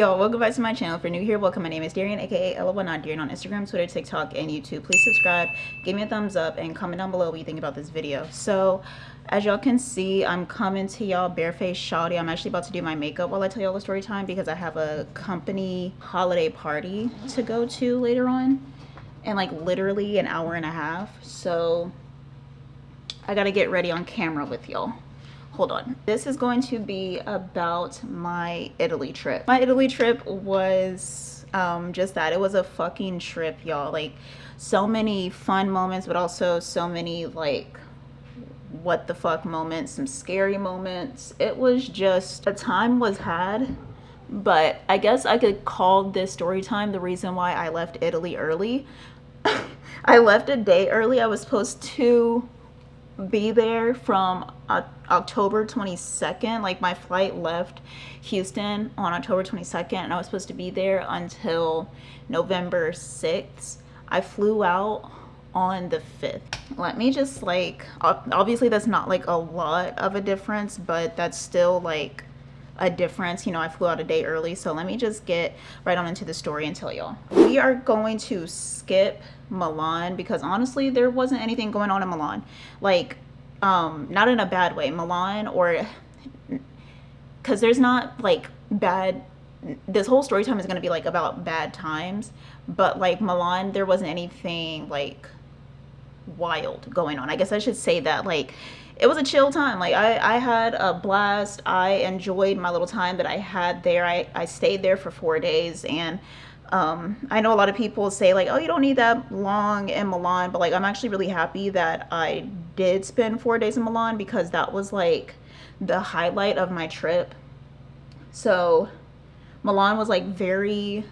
y'all, welcome back to my channel. If you're new here, welcome. My name is Darian, aka Ella1Not on Instagram, Twitter, TikTok, and YouTube. Please subscribe, give me a thumbs up, and comment down below what you think about this video. So as y'all can see, I'm coming to y'all barefaced shoddy. I'm actually about to do my makeup while I tell y'all the story time because I have a company holiday party to go to later on in like literally an hour and a half. So I gotta get ready on camera with y'all. Hold on. This is going to be about my Italy trip. My Italy trip was just that. It was a fucking trip, y'all. Like, so many fun moments, but also so many like what the fuck moments, some scary moments. It was just, a time was had, but I guess I could call this story time the reason why I left Italy early. I left a day early. I was supposed to be there from October 22nd. Like, my flight left Houston on October 22nd and I was supposed to be there until November 6th. I flew out on the 5th. Let me just, like, obviously that's not like a lot of a difference, but that's still like a difference. You know, I flew out a day early. So let me just get right on into the story and tell y'all. We are going to skip Milan because honestly there wasn't anything going on in Milan, like not in a bad way. Milan, or because there's not like bad, this whole story time is going to be like about bad times, but like Milan, there wasn't anything like wild going on. I guess I should say that. Like, it was a chill time. Like, I had a blast. I enjoyed my little time that I had there. I stayed there for 4 days, and I know a lot of people say like, oh, you don't need that long in Milan, but like, I'm actually really happy that I did spend 4 days in Milan because that was like the highlight of my trip. So Milan was like very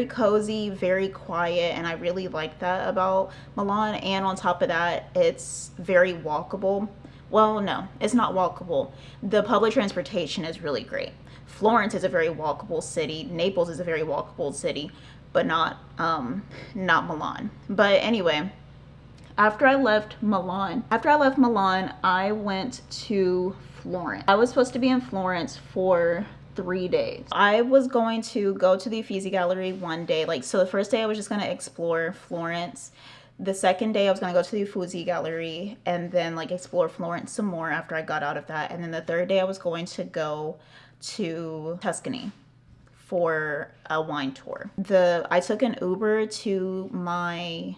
cozy, very quiet, and I really like that about Milan. And on top of that, it's very walkable. Well, no, it's not walkable. The public transportation is really great. Florence is a very walkable city. Naples is a very walkable city, but not Milan. But anyway, after I left Milan, I went to Florence. I was supposed to be in Florence for 3 days. I was going to go to the Uffizi Gallery one day. Like, so the first day I was just going to explore Florence. The second day I was going to go to the Uffizi Gallery and then like explore Florence some more after I got out of that. And then the third day I was going to go to Tuscany for a wine tour. I took an Uber to my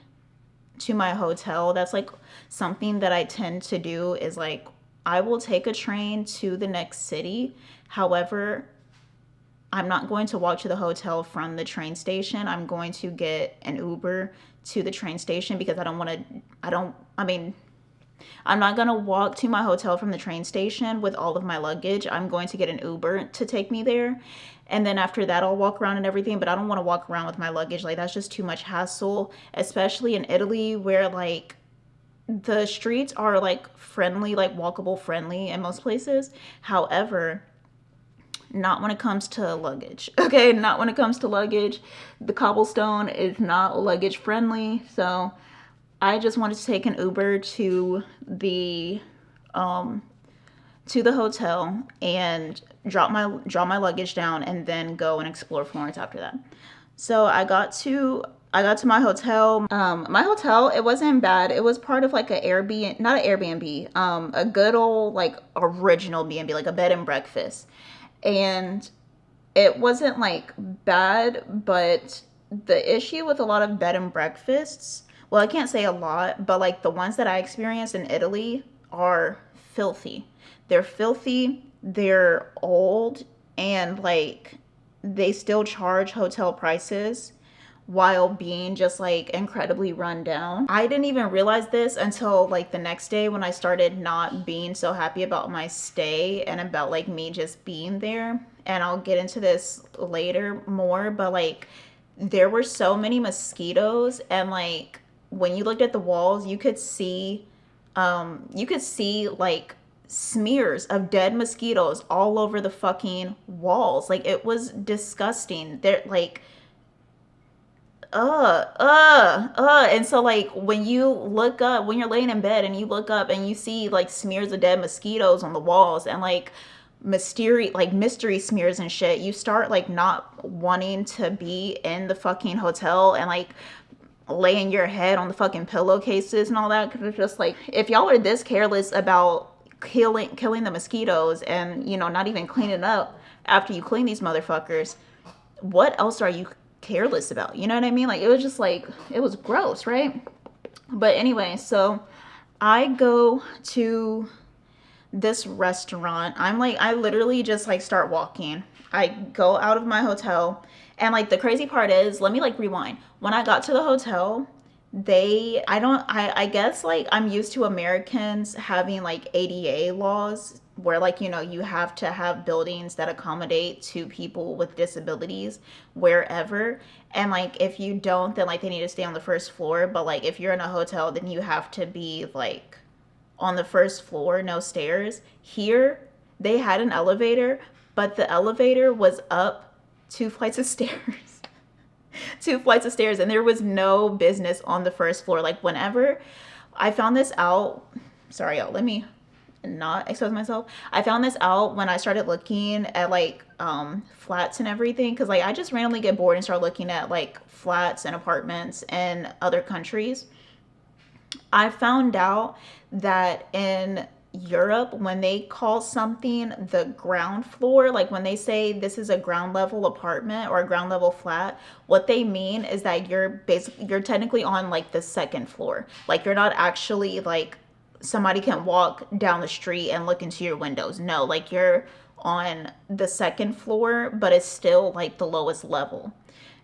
hotel. That's like something that I tend to do, is like I will take a train to the next city. However, I'm not going to walk to the hotel from the train station. I'm going to get an Uber to the train station because I'm not gonna walk to my hotel from the train station with all of my luggage. I'm going to get an Uber to take me there. And then after that, I'll walk around and everything, but I don't want to walk around with my luggage. Like, that's just too much hassle, especially in Italy where like the streets are like friendly, like walkable friendly in most places. However, not when it comes to luggage. Okay, not when it comes to luggage. The cobblestone is not luggage friendly. So I just wanted to take an Uber to the hotel and drop my luggage down and then go and explore Florence after that. So I got to my hotel. My hotel, it wasn't bad. It was part of like a Airbnb, not an Airbnb, a good old like original B&B, like a bed and breakfast. And it wasn't like bad, but the issue with a lot of bed and breakfasts, well, I can't say a lot, but like the ones that I experienced in Italy are filthy. They're filthy, they're old, and like they still charge hotel prices while being just like incredibly run down. I didn't even realize this until like the next day when I started not being so happy about my stay and about like me just being there. And I'll get into this later more, but like there were so many mosquitoes, and like when you looked at the walls, you could see like smears of dead mosquitoes all over the fucking walls. Like, it was disgusting. They're like and so like when you look up, when you're laying in bed and you look up and you see like smears of dead mosquitoes on the walls, and like mystery smears and shit, you start like not wanting to be in the fucking hotel and like laying your head on the fucking pillowcases and all that, because it's just like, if y'all are this careless about killing the mosquitoes and, you know, not even cleaning up after you clean these motherfuckers, what else are you careless about? You know what I mean? Like, it was just like, it was gross, right? But anyway, so I go to this restaurant. I literally just like start walking. I go out of my hotel, and like the crazy part is, let me like rewind. When I got to the hotel, I guess like I'm used to Americans having like ADA laws where, like, you know, you have to have buildings that accommodate to people with disabilities wherever. And like if you don't, then like they need to stay on the first floor. But like if you're in a hotel, then you have to be like on the first floor, no stairs. Here, they had an elevator, but the elevator was up 2 flights of stairs. 2 flights of stairs, and there was no business on the first floor. Like, whenever I found this out, sorry, y'all, let me not expose myself. I found this out when I started looking at like flats and everything, because like I just randomly get bored and start looking at like flats and apartments in other countries. I found out that in Europe, when they call something the ground floor, like when they say this is a ground level apartment or a ground level flat, what they mean is that you're technically on like the second floor. Like, you're not actually like somebody can walk down the street and look into your windows. No, like you're on the second floor, but it's still like the lowest level.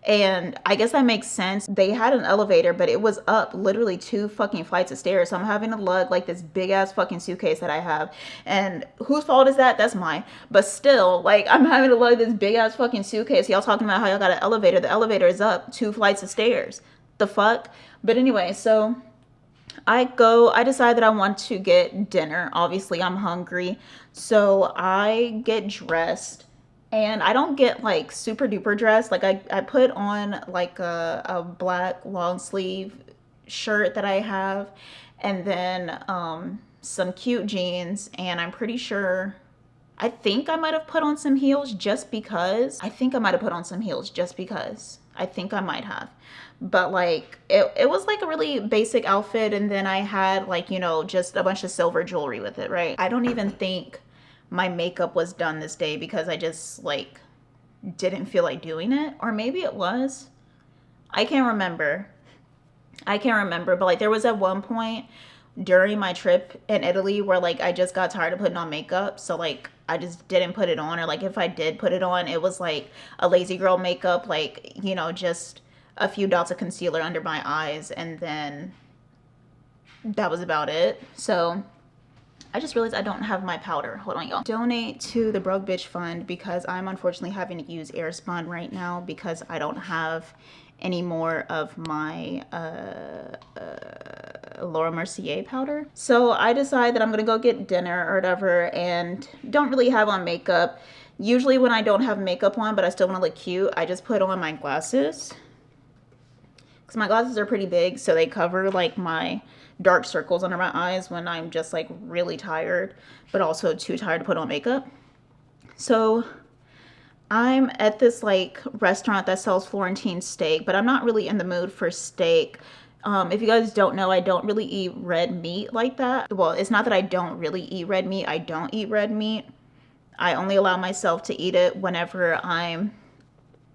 And I guess that makes sense. They had an elevator, but it was up literally 2 fucking flights of stairs. So I'm having to lug like this big ass fucking suitcase that I have. And whose fault is that? That's mine. But still, like, I'm having to lug this big ass fucking suitcase. Y'all talking about how y'all got an elevator. The elevator is up 2 flights of stairs. The fuck? But anyway, so I decide that I want to get dinner. Obviously, I'm hungry. So I get dressed. And I don't get like super duper dressed. Like, I put on like a black long sleeve shirt that I have, and then some cute jeans. And I'm pretty sure, I think I might have put on some heels just because. I think I might have. But like it was like a really basic outfit, and then I had like, you know, just a bunch of silver jewelry with it, right? I don't even think my makeup was done this day because I just like didn't feel like doing it, or maybe it was. I can't remember, but like there was at one point during my trip in Italy where like I just got tired of putting on makeup, so like I just didn't put it on, or like if I did put it on, it was like a lazy girl makeup, like, you know, just a few dots of concealer under my eyes, and then that was about it. So I just realized I don't have my powder. Hold on, y'all. Donate to the Broke Bitch Fund, because I'm unfortunately having to use Airspun right now because I don't have any more of my Laura Mercier powder. So I decide that I'm gonna go get dinner or whatever, and don't really have on makeup. Usually when I don't have makeup on but I still want to look cute, I just put on my glasses, because my glasses are pretty big, so they cover like my dark circles under my eyes when I'm just like really tired, but also too tired to put on makeup. So I'm at this like restaurant that sells Florentine steak, but I'm not really in the mood for steak. If you guys don't know, I don't really eat red meat like that. Well, it's not that I don't really eat red meat. I don't eat red meat. I only allow myself to eat it whenever I'm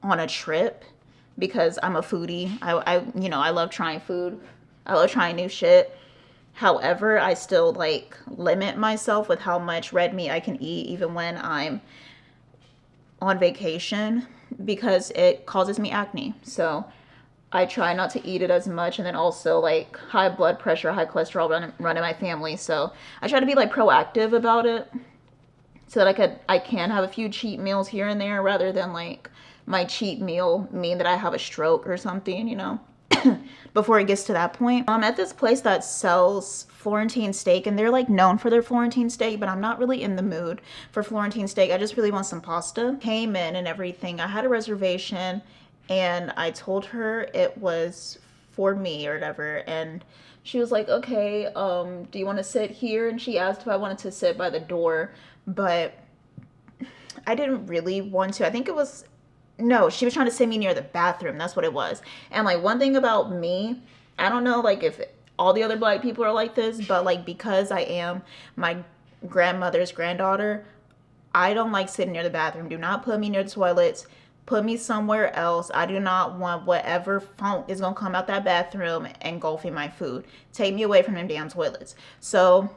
on a trip, because I'm a foodie. You know, I love trying food. I love trying new shit. However, I still like limit myself with how much red meat I can eat even when I'm on vacation, because it causes me acne. So I try not to eat it as much, and then also like high blood pressure, high cholesterol run in my family. So I try to be like proactive about it, so that I can have a few cheat meals here and there, rather than like my cheat meal mean that I have a stroke or something, you know, before it gets to that point. I'm at this place that sells Florentine steak, and they're like known for their Florentine steak, but I'm not really in the mood for Florentine steak. I just really want some pasta. Came in and everything. I had a reservation, and I told her it was for me or whatever, and she was like, okay, do you want to sit here? And she asked if I wanted to sit by the door, but I didn't really want to. I think it was, no, she was trying to sit me near the bathroom. That's what it was. And like one thing about me, I don't know like if all the other black people are like this, but like because I am my grandmother's granddaughter, I don't like sitting near the bathroom. Do not put me near the toilets. Put me somewhere else. I do not want whatever funk is gonna come out that bathroom engulfing my food. Take me away from them damn toilets. So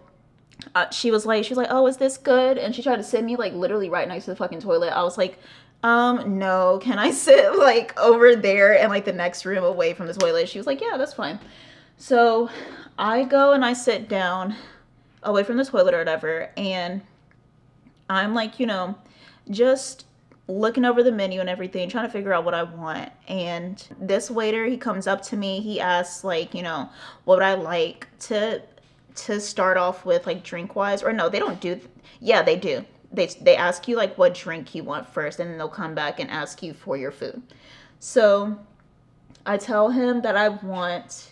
she was like, oh, is this good? And she tried to sit me like literally right next to the fucking toilet. I was like, no, can I sit like over there and like the next room away from the toilet? She was like, yeah, that's fine. So I go and I sit down away from the toilet or whatever, and I'm like, just looking over the menu and everything, trying to figure out what I want. And this waiter, he comes up to me, he asks like, what would I like to start off with, like drink wise. Or no, they don't do, yeah, they do. They ask you like what drink you want first, and then they'll come back and ask you for your food. So I tell him that I want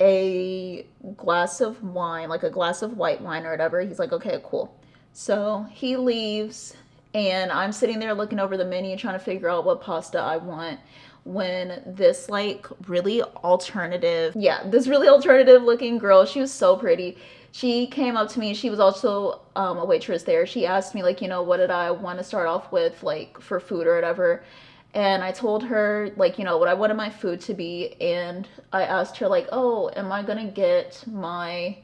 a glass of wine, like a glass of white wine or whatever. He's like, okay, cool. So he leaves, and I'm sitting there looking over the menu trying to figure out what pasta I want, when this like really alternative, this really alternative looking girl, she was so pretty, she came up to me. She was also a waitress there. She asked me like, what did I want to start off with, like for food or whatever. And I told her like, what I wanted my food to be. And I asked her like, oh, am I gonna get my,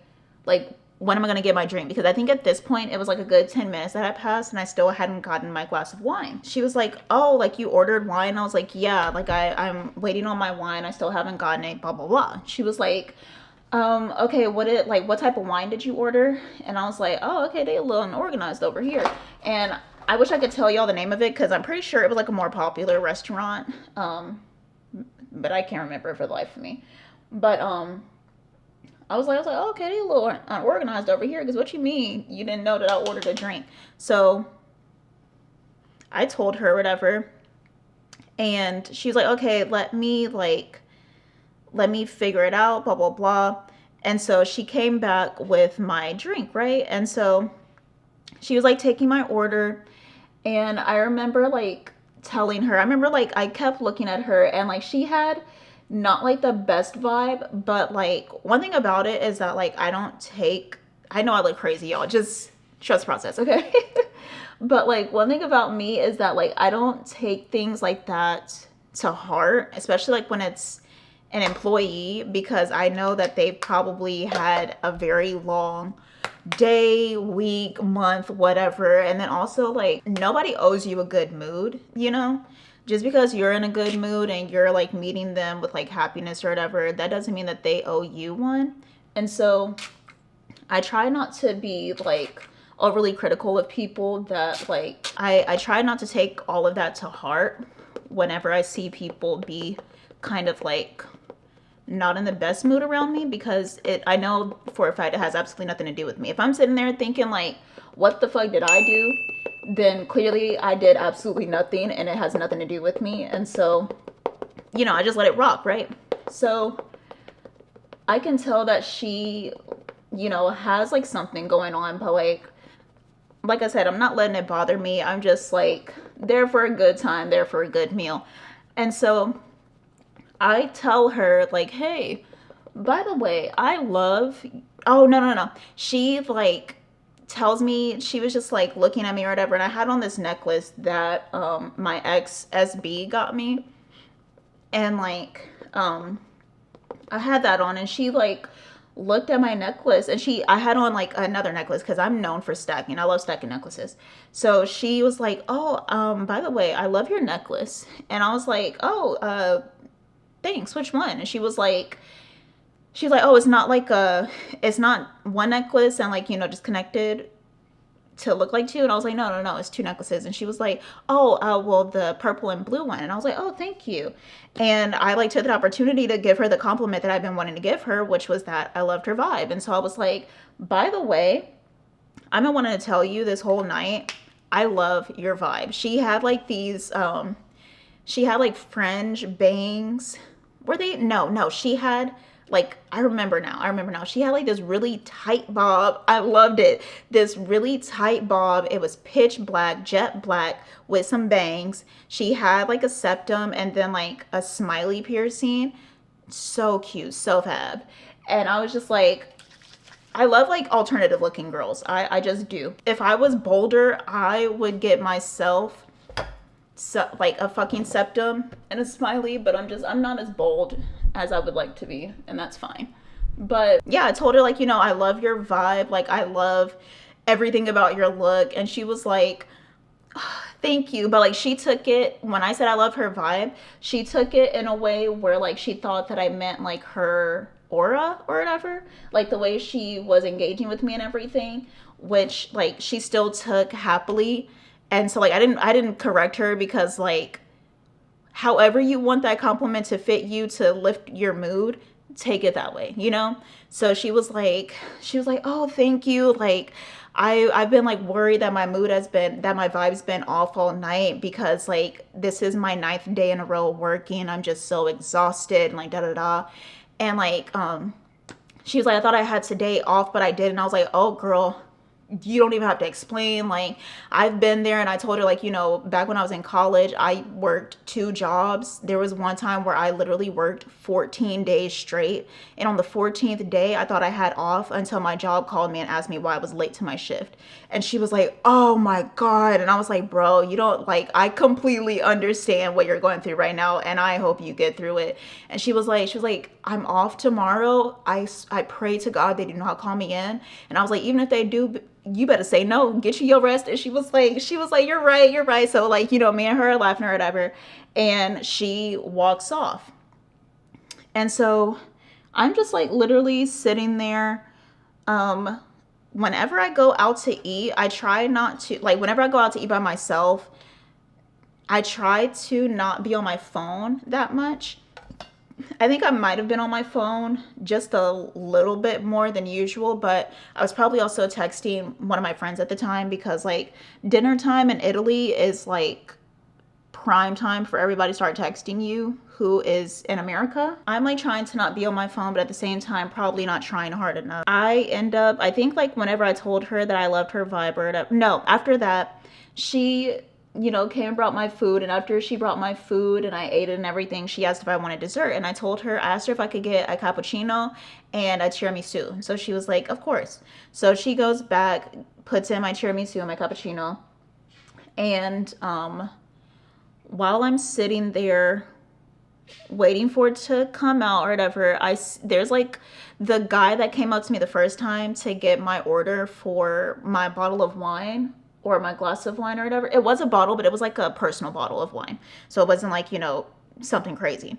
like, when am I gonna get my drink? Because I think at this point it was like a good 10 minutes that had passed and I still hadn't gotten my glass of wine. She was like, oh, like you ordered wine? I was like, yeah, like I'm waiting on my wine. I still haven't gotten it, blah, blah, blah. She was like, okay, what type of wine did you order? And I was like, oh, okay, they a little unorganized over here. And I wish I could tell y'all the name of it, because I'm pretty sure it was like a more popular restaurant. But I can't remember for the life of me. But, I was like, oh, okay, they a little unorganized over here, because what you mean you didn't know that I ordered a drink? So I told her whatever, and she was like, okay, let me figure it out, blah, blah, blah. And so she came back with my drink, right? And so she was like taking my order, and I remember like telling her, I kept looking at her, and like she had not like the best vibe, but like one thing about it is that like I know I look crazy, y'all, just trust process, okay? But like one thing about me is that like I don't take things like that to heart, especially like when it's an employee, because I know that they probably had a very long day, week, month, whatever. And then also like nobody owes you a good mood, just because you're in a good mood and you're like meeting them with like happiness or whatever, that doesn't mean that they owe you one. And so I try not to be like overly critical of people, that like I try not to take all of that to heart whenever I see people be kind of like not in the best mood around me, because I know for a fact it has absolutely nothing to do with me. If I'm sitting there thinking like, what the fuck did I do? Then clearly I did absolutely nothing, and it has nothing to do with me. And so, I just let it rock, right? So I can tell that she, has like something going on, but like I said, I'm not letting it bother me. I'm just like there for a good time, there for a good meal. And so I tell her like, hey, by the way, oh, no. She like tells me, she was just like looking at me or whatever, and I had on this necklace that my ex SB got me. And like I had that on, and she like looked at my necklace, and I had on like another necklace, because I'm known for stacking. I love stacking necklaces. So she was like, oh, by the way, I love your necklace. And I was like, oh, thanks, which one? And she was like, oh, it's not one necklace and like, just connected to look like two. And I was like, no, it's two necklaces. And she was like, oh, well, the purple and blue one. And I was like, oh, thank you. And I like took the opportunity to give her the compliment that I've been wanting to give her, which was that I loved her vibe. And so I was like, by the way, I've been wanting to tell you this whole night, I love your vibe. She had like these, she had like fringe bangs. Were they? No, she had Like, I remember now. She had like this really tight bob. I loved it. This really tight bob. It was pitch black, jet black with some bangs. She had like a septum and then like a smiley piercing. So cute, so fab. And I was just like, I love like alternative looking girls. I just do. If I was bolder, I would get myself like a fucking septum and a smiley, but I'm not as bold as I would like to be, and that's fine. But yeah, I told her like, I love your vibe. Like, I love everything about your look. And she was like, oh, thank you. But like, she took it, when I said I love her vibe, she took it in a way where like she thought that I meant like her aura or whatever, like the way she was engaging with me and everything, which like she still took happily. And so like I didn't correct her, because like however you want that compliment to fit you to lift your mood, take it that way, So she was like, oh, thank you. Like, I've been like worried that my vibe's been off all night, because like this is my 9th day in a row working. I'm just so exhausted and like da da da. And like, she was like, I thought I had today off, but I didn't. I was like, oh girl, you don't even have to explain. Like, I've been there. And I told her like, back when I was in college, I worked 2 jobs. There was one time where I literally worked 14 days straight. And on the 14th day, I thought I had off until my job called me and asked me why I was late to my shift. And she was like, oh my God. And I was like, bro, you don't like, I completely understand what you're going through right now. And I hope you get through it. And she was like, I'm off tomorrow. I pray to God they do not call me in. And I was like, even if they do, you better say no, get you your rest. And she was like, you're right. So like, me and her are laughing or whatever. And she walks off. And so I'm just like literally sitting there. Whenever I go out to eat, I try not to, like, whenever I go out to eat by myself, I try to not be on my phone that much. I think I might have been on my phone just a little bit more than usual, but I was probably also texting one of my friends at the time, because like dinner time in Italy is like prime time for everybody to start texting you who is in America. I'm like trying to not be on my phone, but at the same time probably not trying hard enough. I think like whenever I told her that I loved her vibe, no, after that she came and brought my food. And after she brought my food and I ate it and everything, she asked if I wanted dessert. And I asked her if I could get a cappuccino and a tiramisu. So she was like, of course. So she goes back, puts in my tiramisu and my cappuccino. And while I'm sitting there waiting for it to come out or whatever, there's like the guy that came up to me the first time to get my order for my bottle of wine or my glass of wine or whatever. It was a bottle, but it was like a personal bottle of wine. So it wasn't like, something crazy.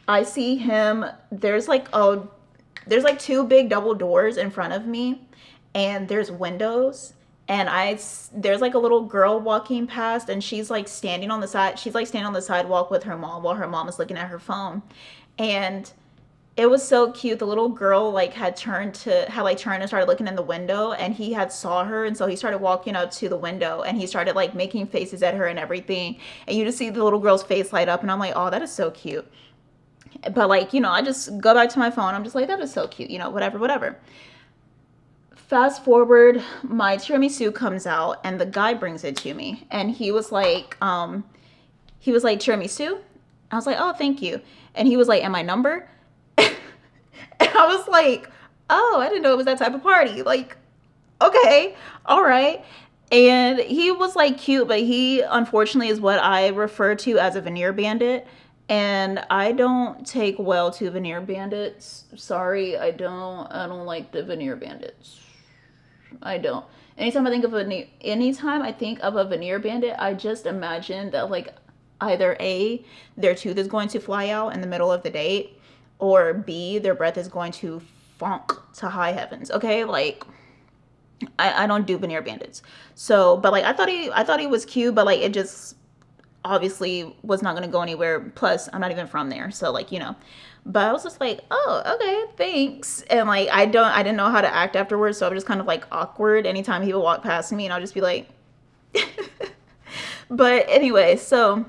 I see him, there's like 2 big double doors in front of me, and there's windows. And there's like a little girl walking past, and she's like standing on the sidewalk with her mom while her mom is looking at her phone. And it was so cute. The little girl like had turned and started looking in the window, and he had saw her. And so he started walking up to the window, and he started like making faces at her and everything. And you just see the little girl's face light up, and I'm like, oh, that is so cute. But like, I just go back to my phone. I'm just like, that is so cute, whatever. Fast forward, my tiramisu comes out, and the guy brings it to me, and he was like, tiramisu? I was like, oh, thank you. And he was like, and my number? And I was like, oh, I didn't know it was that type of party. Like, okay, all right. And he was like cute, but he unfortunately is what I refer to as a veneer bandit. And I don't take well to veneer bandits. Sorry, I don't like the veneer bandits. I don't. Anytime I think of a veneer bandit, I just imagine that like either A, their tooth is going to fly out in the middle of the date, or B, their breath is going to funk to high heavens. Okay, like I don't do veneer bandits. So, but like I thought he was cute, but like it just obviously was not going to go anywhere. Plus, I'm not even from there, so like But I was just like, oh, okay, thanks. And like I didn't know how to act afterwards, so I was just kind of like awkward anytime he would walk past me, and I'll just be like. But anyway, so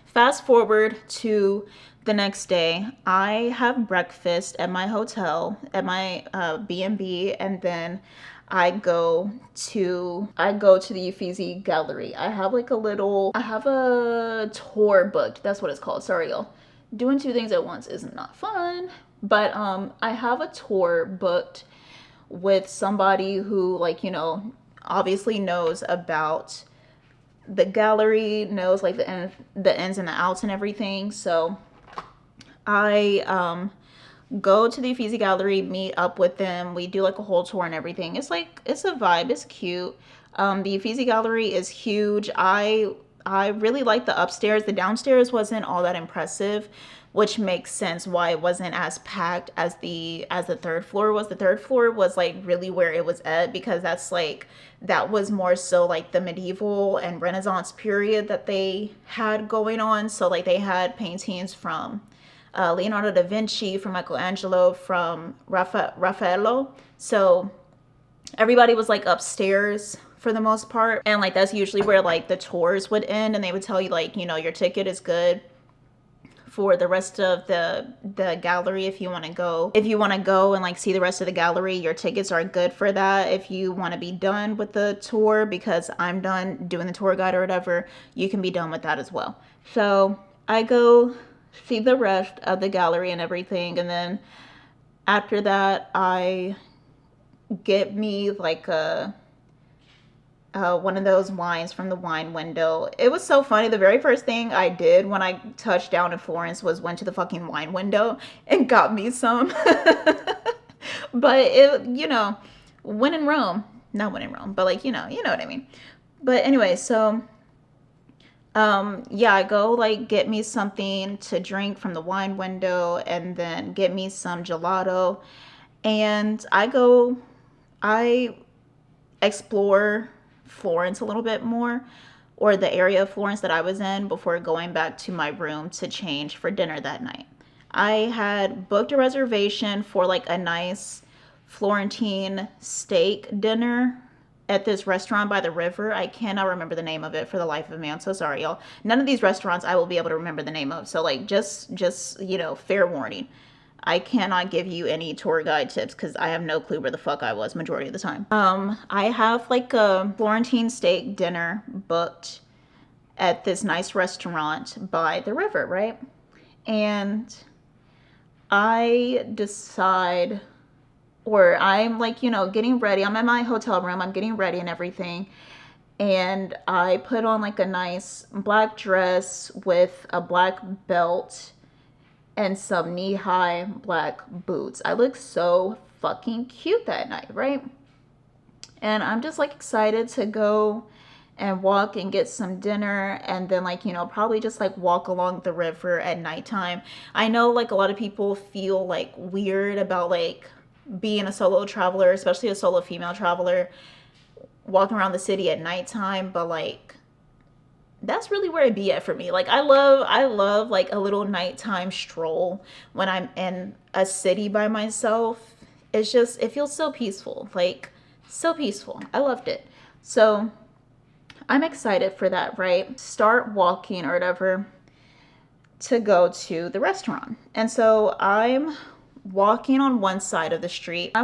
fast forward to the next day, I have breakfast at my hotel, at my B&B, and then I go to the Uffizi Gallery. I have like I have a tour booked. That's what it's called. Sorry, y'all. Doing two things at once is not fun. But I have a tour booked with somebody who, like, you know, obviously knows about the gallery, knows like the ins and the outs and everything. So I go to the Uffizi Gallery, meet up with them. We do like a whole tour and everything. It's like, it's a vibe. It's cute. The Uffizi Gallery is huge. I really like the upstairs. The downstairs wasn't all that impressive, which makes sense why it wasn't as packed as the third floor was. The third floor was like really where it was at, because that was more so like the medieval and Renaissance period that they had going on. So like they had paintings from Leonardo da Vinci, from Michelangelo, from Raffaello. So everybody was like upstairs for the most part. And like that's usually where like the tours would end, and they would tell you like, you know, your ticket is good for the rest of the gallery. If you want to go and like see the rest of the gallery, your tickets are good for that. If you want to be done with the tour, because I'm done doing the tour guide or whatever, you can be done with that as well. So I go see the rest of the gallery and everything, and then after that I get me like a one of those wines from the wine window. It was so funny. The very first thing I did when I touched down in Florence was went to the fucking wine window and got me some. But it, you know, when in Rome, not when in Rome, but like, you know what I mean. But anyway, so yeah, I go like get me something to drink from the wine window, and then get me some gelato, and I explore Florence a little bit more, or the area of Florence that I was in, before going back to my room to change for dinner that night. I had booked a reservation for like a nice Florentine steak dinner at this restaurant by the river. I cannot remember the name of it for the life of me. I'm so sorry, y'all. None of these restaurants I will be able to remember the name of. So like just you know, fair warning. I cannot give you any tour guide tips because I have no clue where the fuck I was majority of the time. I have like a Florentine steak dinner booked at this nice restaurant by the river, right? And I decide, or I'm like, you know, getting ready. I'm in my hotel room. I'm getting ready and everything. And I put on like a nice black dress with a black belt and some knee-high black boots. I look so fucking cute that night, right? And I'm just like excited to go and walk and get some dinner, and then like, you know, probably just like walk along the river at nighttime. I know like a lot of people feel like weird about like being a solo traveler, especially a solo female traveler, walking around the city at nighttime, but like that's really where it be at for me. Like I love like a little nighttime stroll when I'm in a city by myself. It's just, it feels so peaceful, like so peaceful. I loved it. So I'm excited for that, right? Start walking or whatever to go to the restaurant. And so I'm walking on one side of the street. And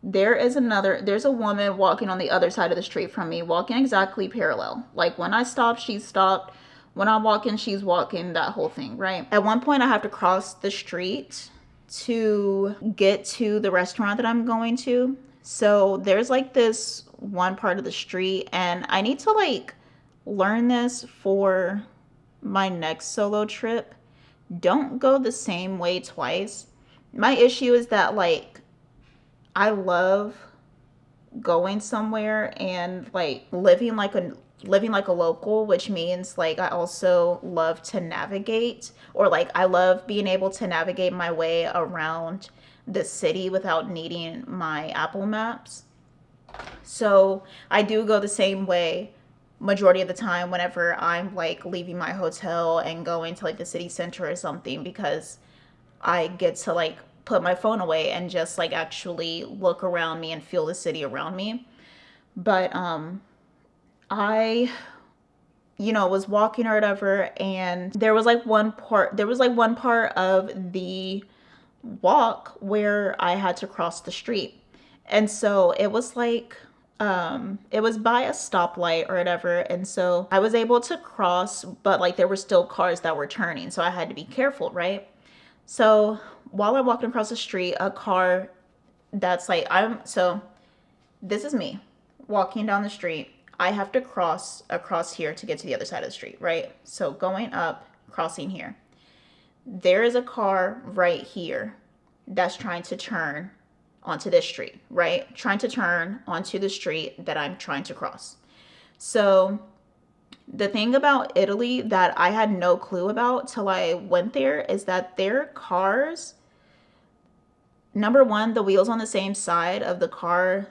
there's a woman walking on the other side of the street from me, walking exactly parallel. Like when I stopped, she stopped. When I'm walking, she's walking, that whole thing, right? At one point, I have to cross the street to get to the restaurant that I'm going to. So there's like this one part of the street, and I need to like learn this for my next solo trip. Don't go the same way twice. My issue is that like I love going somewhere and like living like a local, which means like I also love to navigate, or like I love being able to navigate my way around the city without needing my Apple Maps. So I do go the same way majority of the time whenever I'm like leaving my hotel and going to like the city center or something, because I get to like put my phone away and just like actually look around me and feel the city around me. But I was walking or whatever, and there was like one part of the walk where I had to cross the street. And so it was like it was by a stoplight or whatever, and so I was able to cross, but like there were still cars that were turning, so I had to be careful, right? So while I'm walking across the street, a car that's like so this is me walking down the street. I have to cross across here to get to the other side of the street, right? So going up, crossing here. There is a car right here that's trying to turn onto this street, right? Trying to turn onto the street that I'm trying to cross. So the thing about Italy that I had no clue about till I went there is that their cars, number one, the wheels on the same side of the car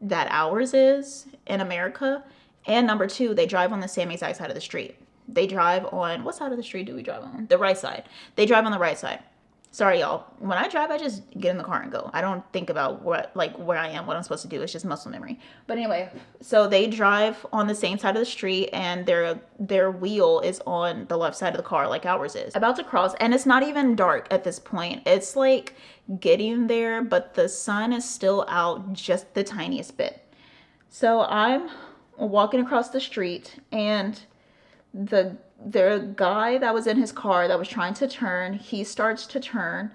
that ours is in America. And number two, they drive on the same exact side of the street. They drive on, what side of the street do we drive on? The right side. They drive on the right side. Sorry, y'all. When I drive, I just get in the car and go. I don't think about where I am, what I'm supposed to do. It's just muscle memory. But anyway, so they drive on the same side of the street, and their wheel is on the left side of the car like ours is. About to cross, and it's not even dark at this point. It's like getting there, but the sun is still out just the tiniest bit. So I'm walking across the street, and the guy that was in his car that was trying to turn, he starts to turn,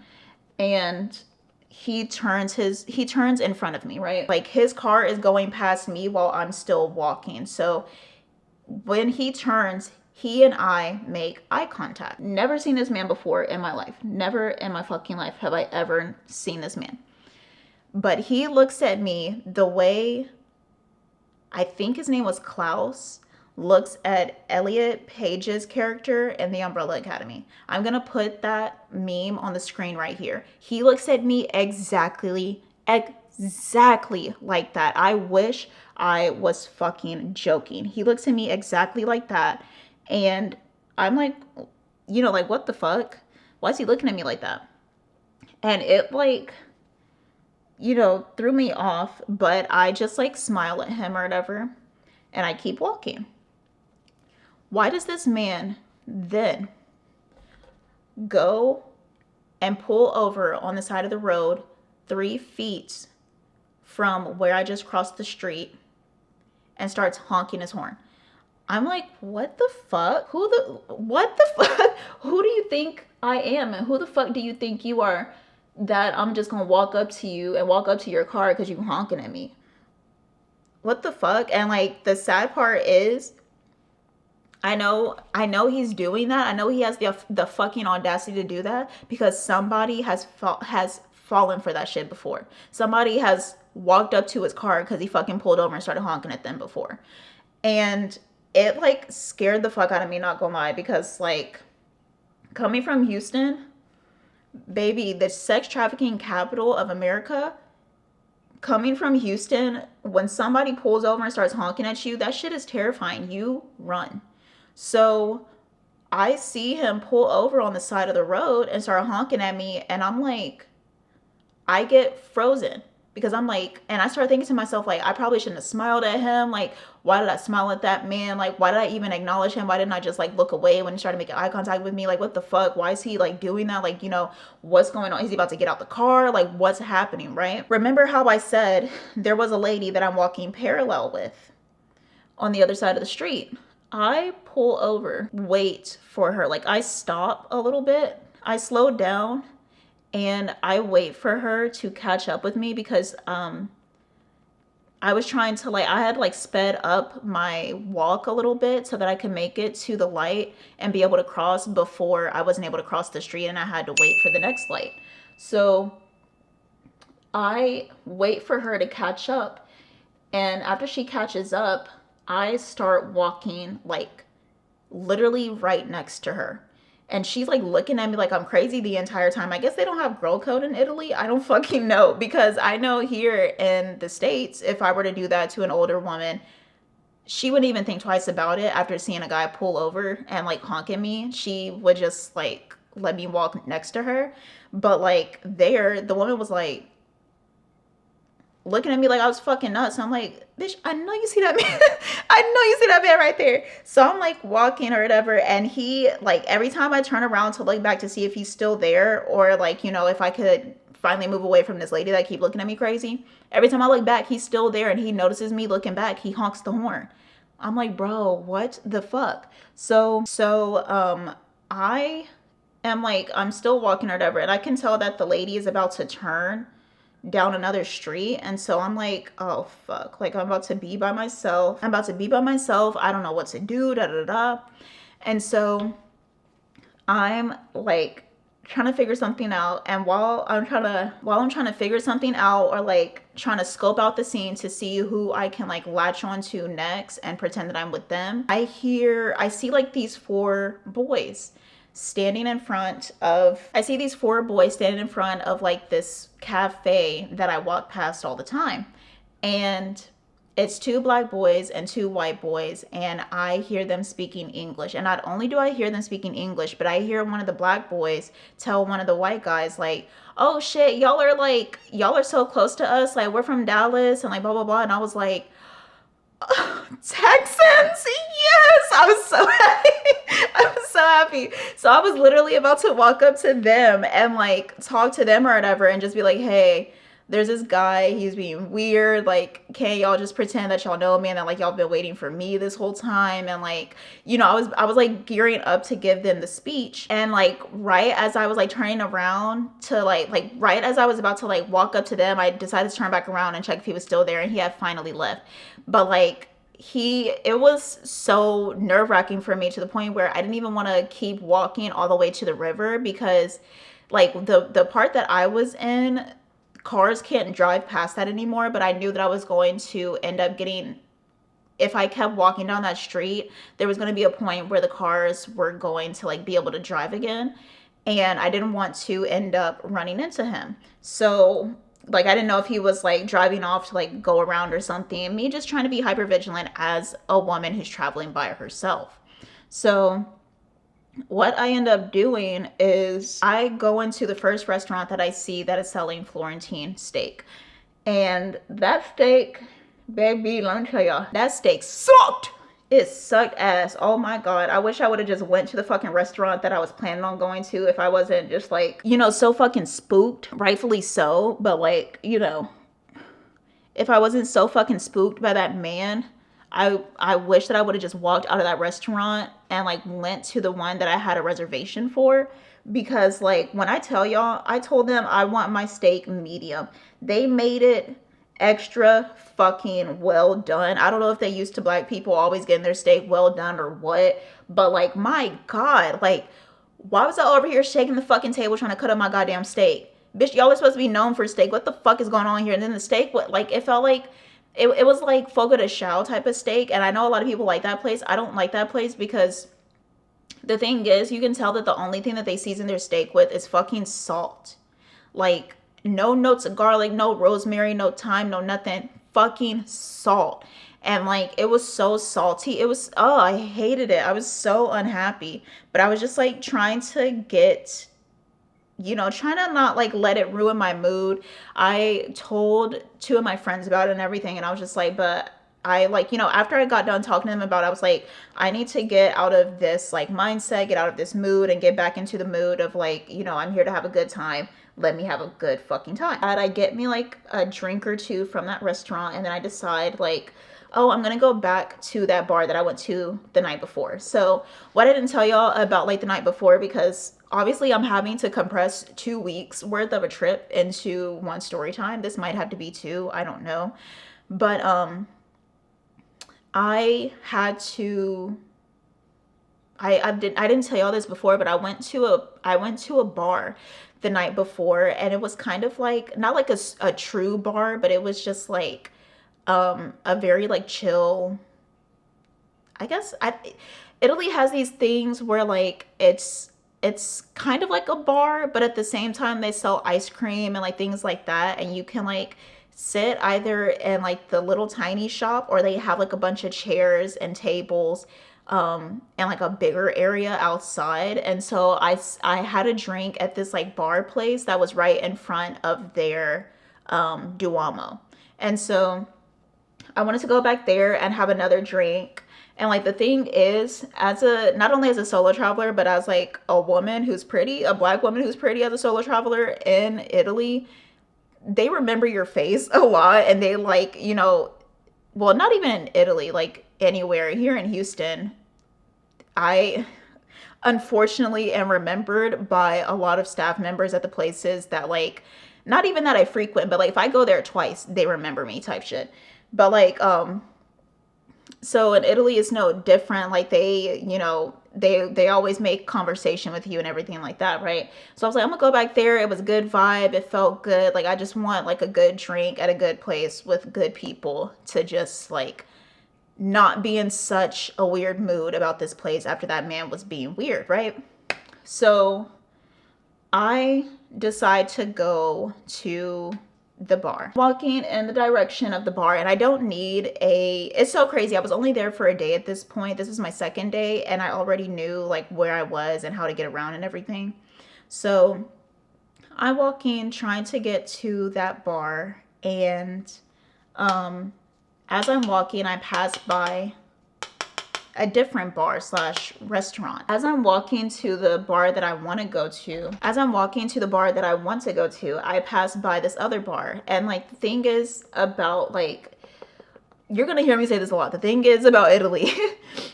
and he turns in front of me, right? Like his car is going past me while I'm still walking. So when he turns, he and I make eye contact. Never seen this man before in my life. Never in my fucking life have I ever seen this man. But he looks at me the way, I think his name was Klaus, looks at Elliot Page's character in The Umbrella Academy. I'm gonna put that meme on the screen right here. He looks at me exactly like that. I wish I was fucking joking. He looks at me exactly like that, and I'm like, like, what the fuck? Why is he looking at me like that? And it like, threw me off, but I just like smile at him or whatever, and I keep walking. Why does this man then go and pull over on the side of the road 3 feet from where I just crossed the street and starts honking his horn? I'm like, what the fuck? What the fuck? Who do you think I am? And who the fuck do you think you are that I'm just gonna walk up to you and walk up to your car because you honking at me? What the fuck? And like, the sad part is, I know he's doing that. I know he has the fucking audacity to do that because somebody has fallen for that shit before. Somebody has walked up to his car because he fucking pulled over and started honking at them before. And it like scared the fuck out of me, not gonna lie, because like, coming from Houston, baby, the sex trafficking capital of America, coming from Houston, when somebody pulls over and starts honking at you, that shit is terrifying. You run. So I see him pull over on the side of the road and start honking at me, and I'm like, I get frozen because I'm like, and I start thinking to myself, like, I probably shouldn't have smiled at him. Like, why did I smile at that man? Like, why did I even acknowledge him? Why didn't I just like look away when he started making eye contact with me? Like, what the fuck? Why is he like doing that? Like, what's going on? Is he about to get out the car? Like, what's happening, right? Remember how I said there was a lady that I'm walking parallel with on the other side of the street? I pull over, wait for her. Like, I stop a little bit. I slow down and I wait for her to catch up with me because I was trying to I had like sped up my walk a little bit so that I could make it to the light and be able to cross before I wasn't able to cross the street and I had to wait for the next light. So I wait for her to catch up, and after she catches up, I start walking like literally right next to her. And she's like looking at me like I'm crazy the entire time. I guess they don't have girl code in Italy. I don't fucking know, because I know here in the States, if I were to do that to an older woman, she wouldn't even think twice about it. After seeing a guy pull over and like honk at me, she would just like let me walk next to her. But like there, the woman was like looking at me like I was fucking nuts. And I'm like, bitch, I know you see that man. I know you see that man right there. So I'm like walking or whatever. And he, like, every time I turn around to look back to see if he's still there, or like, you know, if I could finally move away from this lady that keep looking at me crazy. Every time I look back, he's still there, and he notices me looking back. He honks the horn. I'm like, bro, what the fuck? So I am like, I'm still walking or whatever, and I can tell that the lady is about to turn down another street. And so I'm like, oh fuck, like I'm about to be by myself. I don't know what to do, da da da. And so I'm like trying to figure something out. And while I'm trying to figure something out, or like trying to scope out the scene to see who I can like latch onto next and pretend that I'm with them, I see like these four boys standing in front of like this cafe that I walk past all the time. And it's two black boys and two white boys, and I hear them speaking English. And not only do I hear them speaking English, but I hear one of the black boys tell one of the white guys, like, oh shit, y'all are so close to us, like we're from Dallas, and like blah blah blah. And I was like, oh, Texans, yes. I was so happy. I was so happy. So I was literally about to walk up to them and like talk to them or whatever, and just be like, hey, there's this guy, he's being weird, like, can't y'all just pretend that y'all know me, and that like y'all been waiting for me this whole time? And like, you know, I was like gearing up to give them the speech, and like right as I was like turning around to like right as I was about to like walk up to them, I decided to turn back around and check if he was still there, and he had finally left. But like it was so nerve-wracking for me, to the point where I didn't even want to keep walking all the way to the river, because like the part that I was in, cars can't drive past that anymore. But I knew that I was going to end up if I kept walking down that street, there was going to be a point where the cars were going to like be able to drive again. And I didn't want to end up running into him. So like, I didn't know if he was like driving off to like go around or something. And me just trying to be hyper vigilant as a woman who's traveling by herself. So what I end up doing is I go into the first restaurant that I see that is selling Florentine steak. And that steak, baby, let me tell y'all, that steak sucked. It sucked ass. Oh my God. I wish I would have just went to the fucking restaurant that I was planning on going to, if I wasn't just like, you know, so fucking spooked. Rightfully so. But like, you know, if I wasn't so fucking spooked by that man, I wish that I would have just walked out of that restaurant and like went to the one that I had a reservation for. Because like, when I tell y'all, I told them I want my steak medium. They made it extra fucking well done. I don't know if they used to black people always getting their steak well done or what, but like, my God, like, why was I over here shaking the fucking table trying to cut up my goddamn steak? Bitch, y'all are supposed to be known for steak. What the fuck is going on here? And then the steak, what, like, it felt like it was like Fogo de Chao type of steak. And I know a lot of people like that place. I don't like that place, because the thing is, you can tell that the only thing that they season their steak with is fucking salt. Like, no notes of garlic, no rosemary, no thyme, no nothing. Fucking salt. And like, it was so salty. It was, oh, I hated it. I was so unhappy. But I was just like trying to get, you know, trying to not like let it ruin my mood. I told two of my friends about it and everything, and I was just like, but I like, you know, after I got done talking to them about it, I was like, I need to get out of this like mindset, get out of this mood, and get back into the mood of like, you know, I'm here to have a good time. Let me have a good fucking time. And I get me like a drink or two from that restaurant, and then I decide like, oh, I'm gonna go back to that bar that I went to the night before. So what I didn't tell y'all about like the night before, because obviously I'm having to compress 2 weeks worth of a trip into one story time. This might have to be two, I don't know. But I had to, I didn't tell y'all this before, but I went to a bar the night before, and it was kind of like, not like a true bar, but it was just like a very like chill, I guess. Italy has these things where like it's kind of like a bar, but at the same time they sell ice cream and like things like that, and you can like sit either in like the little tiny shop, or they have like a bunch of chairs and tables and like a bigger area outside. And so I had a drink at this like bar place that was right in front of their Duomo. And so I wanted to go back there and have another drink. And like the thing is, as a not only as a solo traveler, but as like a woman who's pretty, a black woman who's pretty as a solo traveler in Italy, they remember your face a lot. And they like, you know, well, not even in Italy, like anywhere here in Houston, I unfortunately am remembered by a lot of staff members at the places that like, not even that I frequent, but like if I go there twice, they remember me type shit. But like, so in Italy it's no different. Like they, you know, they always make conversation with you and everything like that, right? So I was like, I'm gonna go back there. It was a good vibe. It felt good. Like I just want like a good drink at a good place with good people to just like not be in such a weird mood about this place after that man was being weird, right? So I decide to go to the bar, walking in the direction of the bar, and I don't need it's so crazy. I was only there for a day at this point. This was my second day, and I already knew like where I was and how to get around and everything. So I walk in trying to get to that bar, and as I'm walking, I pass by a different bar slash restaurant. As I'm walking to the bar that I want to go to, I pass by this other bar. And like the thing is about like, you're gonna hear me say this a lot. The thing is about Italy,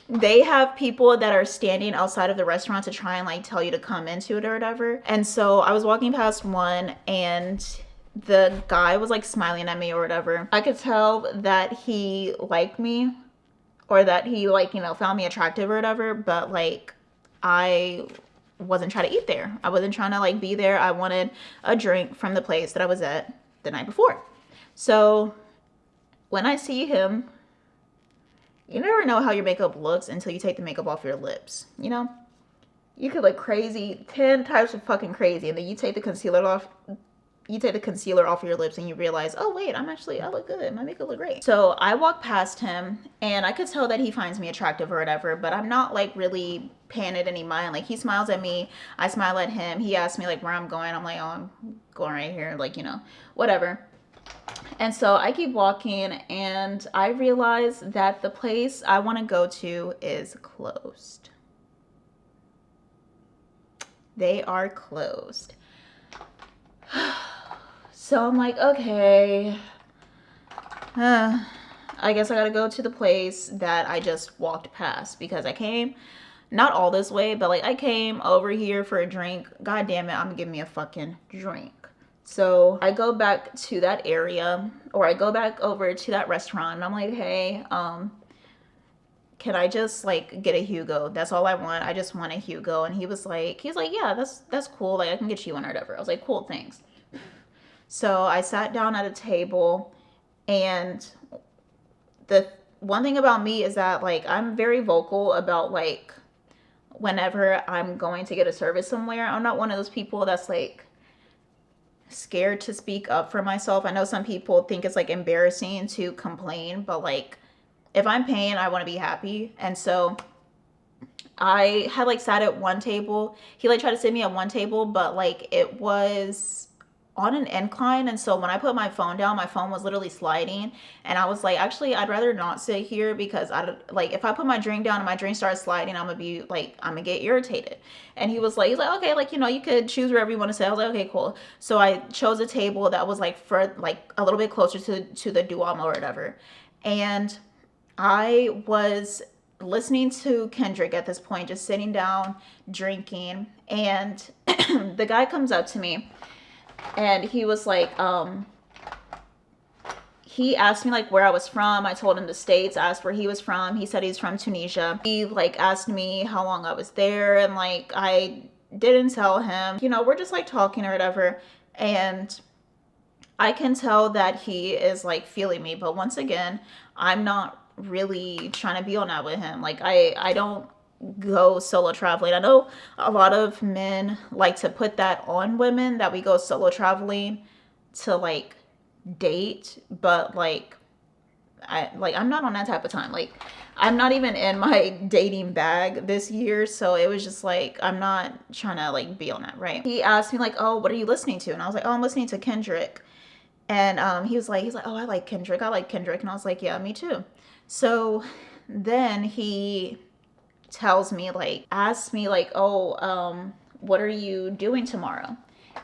they have people that are standing outside of the restaurant to try and like tell you to come into it or whatever. And so I was walking past one, and the guy was like smiling at me or whatever. I could tell that he liked me, or that he like, you know, found me attractive or whatever, but like I wasn't trying to eat there. I wasn't trying to like be there. I wanted a drink from the place that I was at the night before. So when I see him, you never know how your makeup looks until you take the makeup off your lips, you know? You could look crazy, 10 types of fucking crazy, and then you take the concealer off your lips and you realize, oh wait, I look good. My makeup look great. So I walk past him, and I could tell that he finds me attractive or whatever, but I'm not like really paying it any mind. Like he smiles at me, I smile at him. He asks me like where I'm going. I'm like, oh, I'm going right here. Like, you know, whatever. And so I keep walking, and I realize that the place I want to go to is closed. They are closed. So I'm like, okay, I guess I gotta go to the place that I just walked past, because I came not all this way, but like I came over here for a drink. God damn it, I'm gonna give me a fucking drink. So I go back to that area, or I go back over to that restaurant, and I'm like, hey, can I just like get a Hugo? That's all I want. I just want a Hugo. And he's like, yeah, that's cool. Like I can get you one or whatever. I was like, cool, thanks. So I sat down at a table, and the one thing about me is that like I'm very vocal about like whenever I'm going to get a service somewhere. I'm not one of those people that's like scared to speak up for myself. I know some people think it's like embarrassing to complain, but like if I'm paying, I want to be happy. And so I had like sat at one table. He like tried to sit me at one table, but like it was on an incline, and so when I put my phone down, my phone was literally sliding, and I was like, actually I'd rather not sit here, because I like if I put my drink down and my drink starts sliding, I'm gonna get irritated. And he's like, okay, like, you know, you could choose wherever you want to sit. I was like, okay, cool. So I chose a table that was like for like a little bit closer to the Duomo or whatever, and I was listening to Kendrick at this point, just sitting down drinking, and the guy comes up to me, and he was like, he asked me like where I was from. I told him the States. I asked where he was from. He said he's from Tunisia. He like asked me how long I was there, and like I didn't tell him. You know, we're just like talking or whatever, and I can tell that he is like feeling me, but once again, I'm not really trying to be on that with him. Like I don't go solo traveling. I know a lot of men like to put that on women, that we go solo traveling to like date, but like I'm not on that type of time. Like I'm not even in my dating bag this year, so it was just like I'm not trying to like be on that, right? He asked me like, oh, what are you listening to? And I was like, oh, I'm listening to Kendrick. And he's like, oh, I like Kendrick. I like Kendrick. And I was like, yeah, me too. So then he tells me, like, asks me, like, oh, what are you doing tomorrow?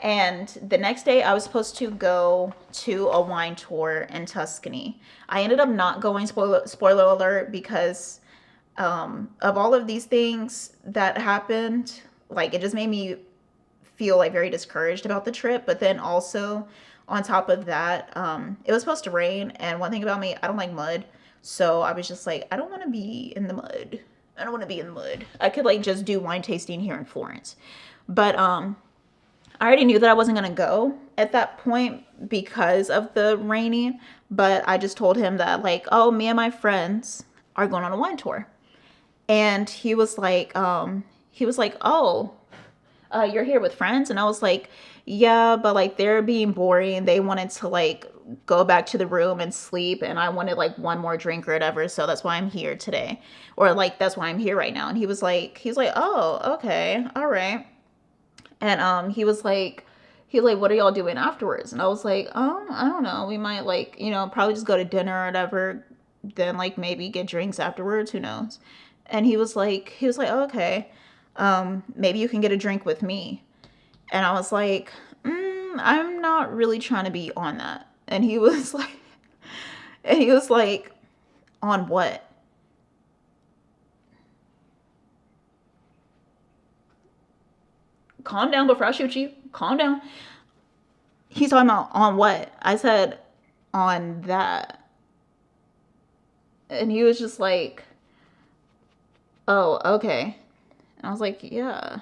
And the next day, I was supposed to go to a wine tour in Tuscany. I ended up not going, spoiler alert, because of all of these things that happened. Like, it just made me feel like very discouraged about the trip. But then also, on top of that, it was supposed to rain. And one thing about me, I don't like mud. So I was just like, I don't want to be in the mud. I don't want to be in the mud. I could like just do wine tasting here in Florence. But I already knew that I wasn't going to go at that point because of the raining. But I just told him that, like, oh, me and my friends are going on a wine tour. And he was like, oh, you're here with friends? And I was like, yeah, but like they're being boring. They wanted to like go back to the room and sleep, and I wanted like one more drink or whatever. So that's why I'm here today. Or like, that's why I'm here right now. And he was like, oh, okay, all right. And he was like, what are y'all doing afterwards? And I was like, I don't know. We might like, probably just go to dinner or whatever. Then like maybe get drinks afterwards. Who knows? And he was like, oh, okay. Maybe you can get a drink with me. And I was like, I'm not really trying to be on that. And he was like, on what? Calm down before I shoot you. Calm down. He's talking about on what? I said on that. And he was just like, oh, okay. And I was like, yeah.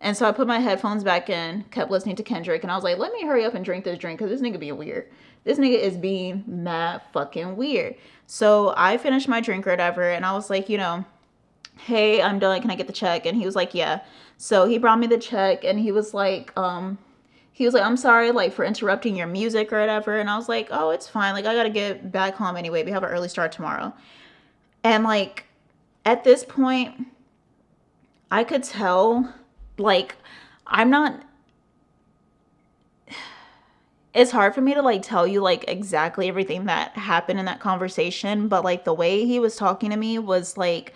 And so I put my headphones back in, kept listening to Kendrick, and I was like, let me hurry up and drink this drink because this nigga being weird. This nigga is being mad fucking weird. So I finished my drink or whatever, and I was like, hey, I'm done. Can I get the check? And he was like, yeah. So he brought me the check, and he was like, I'm sorry, like, for interrupting your music or whatever. And I was like, oh, it's fine. Like, I got to get back home anyway. We have an early start tomorrow. And, like, at this point, I could tell, like, I'm not, it's hard for me to, like, tell you, like, exactly everything that happened in that conversation. But, like, the way he was talking to me was, like,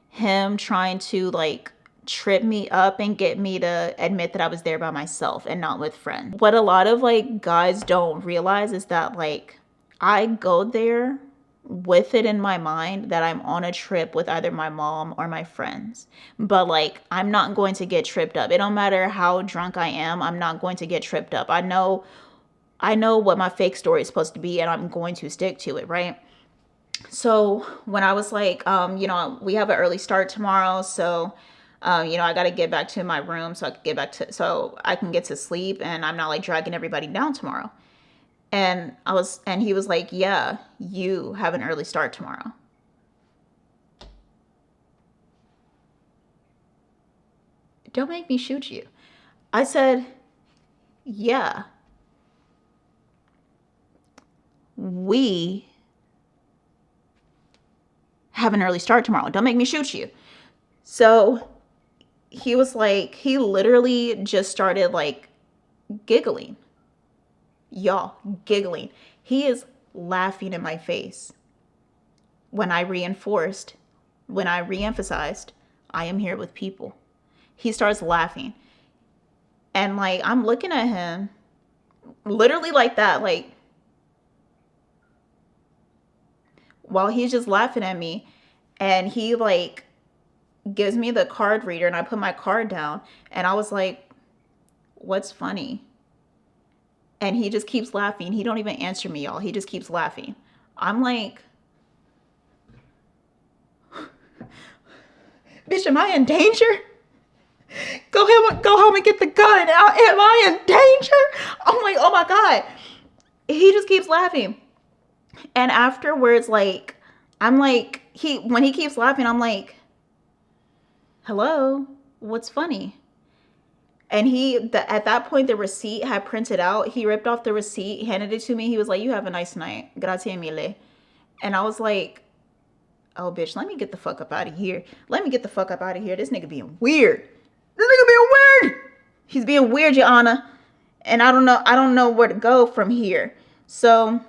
him trying to, like, trip me up and get me to admit that I was there by myself and not with friends. What a lot of like guys don't realize is that like I go there with it in my mind that I'm on a trip with either my mom or my friends. But like I'm not going to get tripped up. It don't matter how drunk I am, I'm not going to get tripped up. I know what my fake story is supposed to be and I'm going to stick to it, right? So when I was like, we have an early start tomorrow, so I got to get back to my room so I can get to sleep and I'm not like dragging everybody down tomorrow. And he was like, yeah, you have an early start tomorrow. Don't make me shoot you. I said, yeah, we have an early start tomorrow. Don't make me shoot you. So he was like, he literally just started like giggling. Y'all, giggling. He is laughing in my face when I reemphasized, I am here with people. He starts laughing. And like, I'm looking at him literally like that, like, while he's just laughing at me. And he like gives me the card reader and I put my card down and I was like, what's funny? And he just keeps laughing. He don't even answer me, y'all. He just keeps laughing. I'm like, bitch, am I in danger? Go home and get the gun. Am I in danger? I'm like, oh my God. He just keeps laughing. And afterwards, like, I'm like, when he keeps laughing, I'm like, hello, what's funny? And at that point, the receipt had printed out. He ripped off the receipt, handed it to me. He was like, you have a nice night. Grazie mille. And I was like, oh, bitch, let me get the fuck up out of here. Let me get the fuck up out of here. This nigga being weird. This nigga being weird. He's being weird, Your Honor. And I don't know where to go from here. So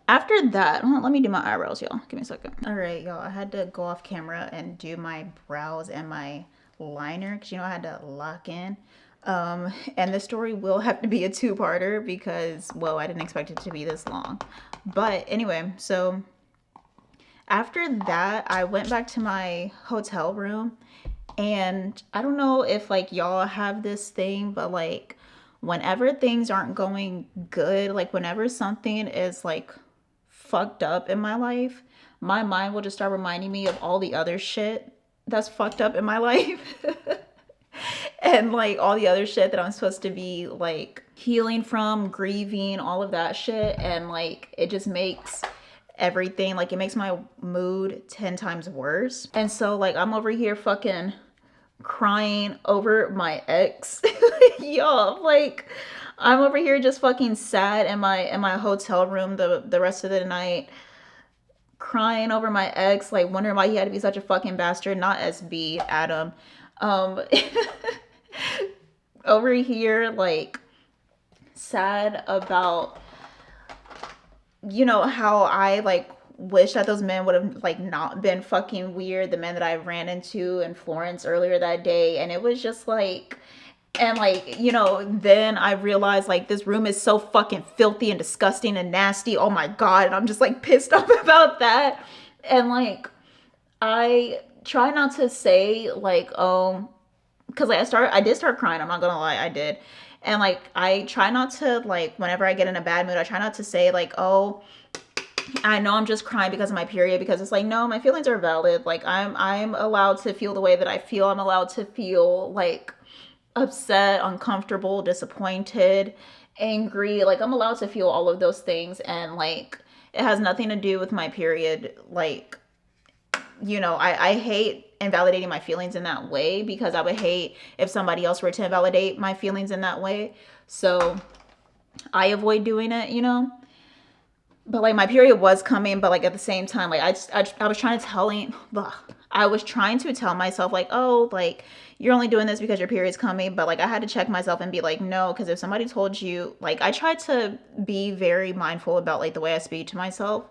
after that, let me do my eyebrows, y'all. Give me a second. All right, y'all. I had to go off camera and do my brows and my liner because, I had to lock in. And the story will have to be a two-parter because, whoa, I didn't expect it to be this long. But anyway, so after that, I went back to my hotel room, and I don't know if like y'all have this thing, but like whenever things aren't going good, like whenever something is like fucked up in my life, my mind will just start reminding me of all the other shit that's fucked up in my life. And like all the other shit that I'm supposed to be like healing from, grieving, all of that shit. And like it just makes everything, like it makes my mood 10 times worse. And so like I'm over here fucking crying over my ex. Y'all, like I'm over here just fucking sad in my hotel room the rest of the night, crying over my ex, like wondering why he had to be such a fucking bastard. Not SB, Adam. um Over here like sad about how I like wish that those men would have like not been fucking weird, the men that I ran into in Florence earlier that day. And it was just like, and like, then I realized like this room is so fucking filthy and disgusting and nasty, oh my god. And I'm just like pissed off about that. And like I try not to say like, oh, because like I did start crying, I'm not gonna lie, I did. And like I try not to, like whenever I get in a bad mood, I try not to say like, oh, I know I'm just crying because of my period, because it's like, no, my feelings are valid. Like I'm allowed to feel the way that I feel. I'm allowed to feel like upset, uncomfortable, disappointed, angry. Like I'm allowed to feel all of those things, and like it has nothing to do with my period. Like, I hate invalidating my feelings in that way, because I would hate if somebody else were to invalidate my feelings in that way. So I avoid doing it, But like my period was coming, but like at the same time, like I was trying to I was trying to tell myself like, oh, like you're only doing this because your period's coming. But like I had to check myself and be like, no, because if somebody told you, like I tried to be very mindful about like the way I speak to myself.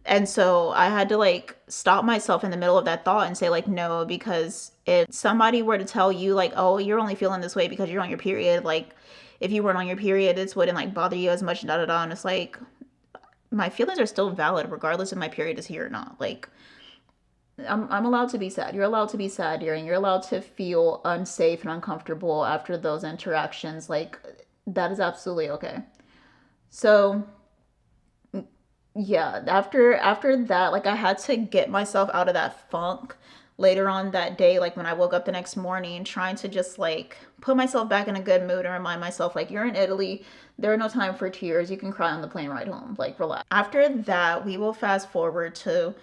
And so I had to like stop myself in the middle of that thought and say like, no, because if somebody were to tell you like, oh, you're only feeling this way because you're on your period, like if you weren't on your period, this wouldn't like bother you as much, da da da. And it's like, my feelings are still valid regardless if my period is here or not. Like I'm allowed to be sad. You're allowed to be sad, and you're allowed to feel unsafe and uncomfortable after those interactions. Like that is absolutely okay. So yeah, after that, like I had to get myself out of that funk later on that day, like when I woke up the next morning, trying to just like put myself back in a good mood and remind myself like, you're in Italy, there are no time for tears, you can cry on the plane ride home, like relax. After that, we will fast forward to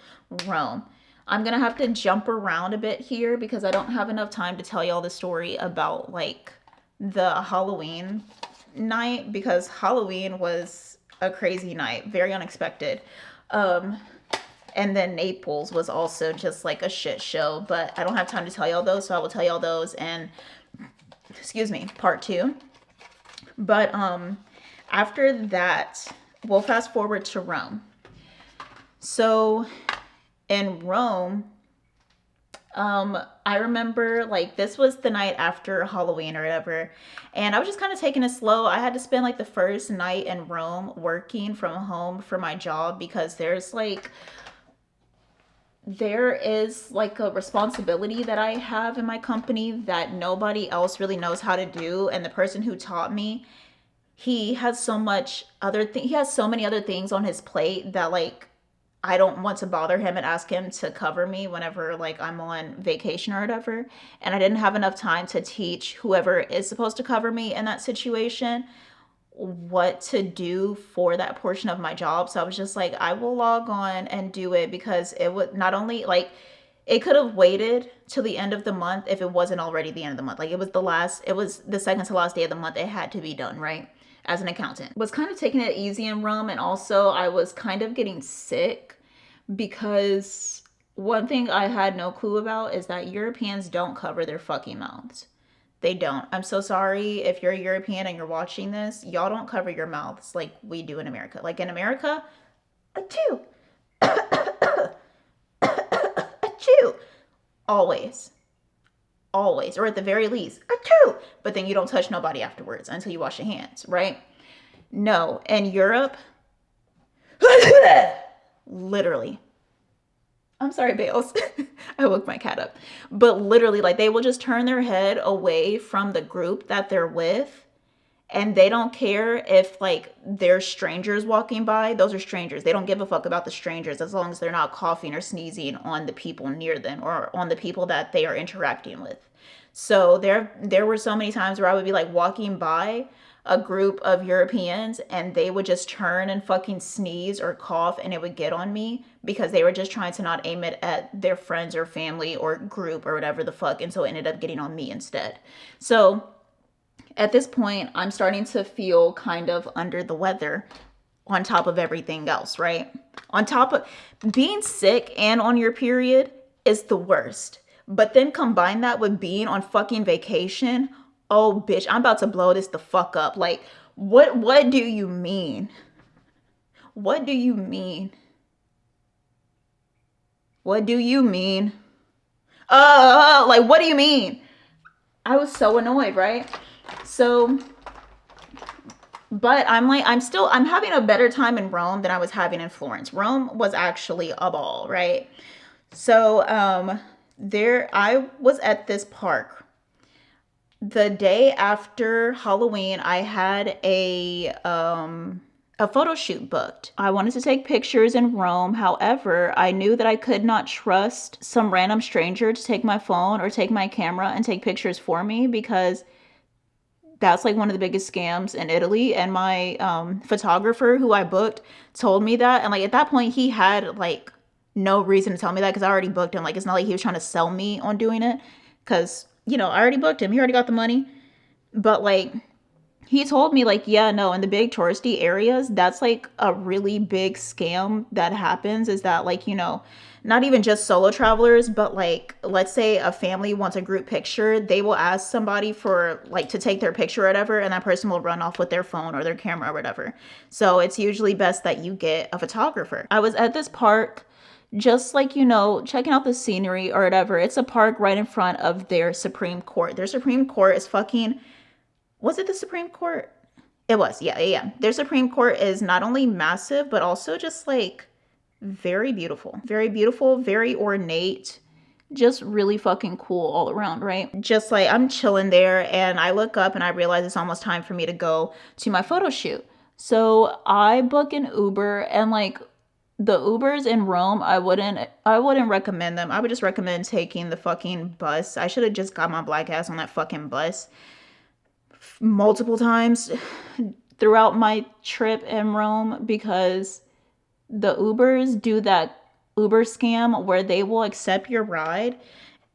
Rome. I'm gonna have to jump around a bit here because I don't have enough time to tell y'all the story about like the Halloween night, because Halloween was a crazy night, very unexpected. And then Naples was also just like a shit show, but I don't have time to tell y'all those, so I will tell y'all those in, excuse me, part 2. But after that, we'll fast forward to Rome. So in Rome, I remember like this was the night after Halloween or whatever, and I was just kind of taking it slow. I had to spend like the first night in Rome working from home for my job, because there is like a responsibility that I have in my company that nobody else really knows how to do. And the person who taught me, he has so many other things on his plate that like I don't want to bother him and ask him to cover me whenever like I'm on vacation or whatever. And I didn't have enough time to teach whoever is supposed to cover me in that situation what to do for that portion of my job. So I was just like, I will log on and do it, because it would not only like, it could have waited till the end of the month if it wasn't already the end of the month. Like it was the second to last day of the month. It had to be done, right? As an accountant. Was kind of taking it easy in Rome, and also I was kind of getting sick, because one thing I had no clue about is that Europeans don't cover their fucking mouths. They don't. I'm so sorry if you're a European and you're watching this. Y'all don't cover your mouths like we do in America. Like in America, achoo, achoo, always, always, or at the very least, achoo. But then you don't touch nobody afterwards until you wash your hands, right? No, in Europe, literally. I'm sorry, Bales. I woke my cat up. But literally, like, they will just turn their head away from the group that they're with. And they don't care if, like, there's strangers walking by. Those are strangers. They don't give a fuck about the strangers as long as they're not coughing or sneezing on the people near them or on the people that they are interacting with. So there were so many times where I would be like walking by a group of Europeans and they would just turn and fucking sneeze or cough and it would get on me because they were just trying to not aim it at their friends or family or group or whatever the fuck. And so it ended up getting on me instead. So at this point, I'm starting to feel kind of under the weather on top of everything else, right? On top of being sick and on your period is the worst. But then combine that with being on fucking vacation. Oh, bitch, I'm about to blow this the fuck up. Like, what do you mean? What do you mean? What do you mean? Like, what do you mean? I was so annoyed, right? So, but I'm having a better time in Rome than I was having in Florence. Rome was actually a ball, right? So, I was at this park. The day after Halloween, I had a photo shoot booked. I wanted to take pictures in Rome. However, I knew that I could not trust some random stranger to take my phone or take my camera and take pictures for me because that's like one of the biggest scams in Italy. And my photographer who I booked told me that. And like at that point, he had like no reason to tell me that because I already booked him. Like it's not like he was trying to sell me on doing it because, you know, I already booked him. He already got the money. But like he told me like, yeah, no, in the big touristy areas, that's like a really big scam that happens is that like, you know, not even just solo travelers, but like, let's say a family wants a group picture, they will ask somebody for like to take their picture or whatever, and that person will run off with their phone or their camera or whatever. So it's usually best that you get a photographer. I was at this park just like, you know, checking out the scenery or whatever. It's a park right in front of their Supreme Court. Their Supreme Court is fucking, was it the Supreme Court? It was, yeah. Their Supreme Court is not only massive, but also just like very beautiful, very ornate, just really fucking cool all around, right? Just like I'm chilling there and I look up and I realize it's almost time for me to go to my photo shoot. So I book an Uber and like the Ubers in Rome, I wouldn't recommend them. I would just recommend taking the fucking bus. I should have just got my black ass on that fucking bus multiple times throughout my trip in Rome because the Ubers do that Uber scam where they will accept your ride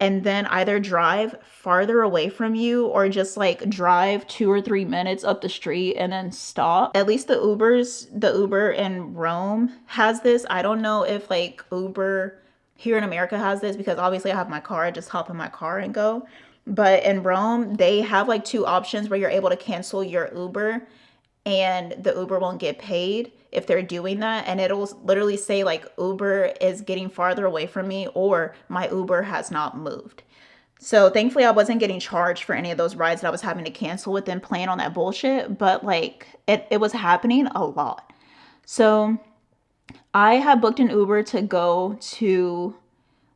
and then either drive farther away from you or just like drive 2 or 3 minutes up the street and then stop. At least the Uber in Rome has this. I don't know if like Uber here in America has this because obviously I have my car. I just hop in my car and go. But in Rome, they have like 2 options where you're able to cancel your Uber and the Uber won't get paid if they're doing that. And it'll literally say like Uber is getting farther away from me or my Uber has not moved. So thankfully I wasn't getting charged for any of those rides that I was having to cancel with them playing on that bullshit. But like it was happening a lot. So I had booked an Uber to go to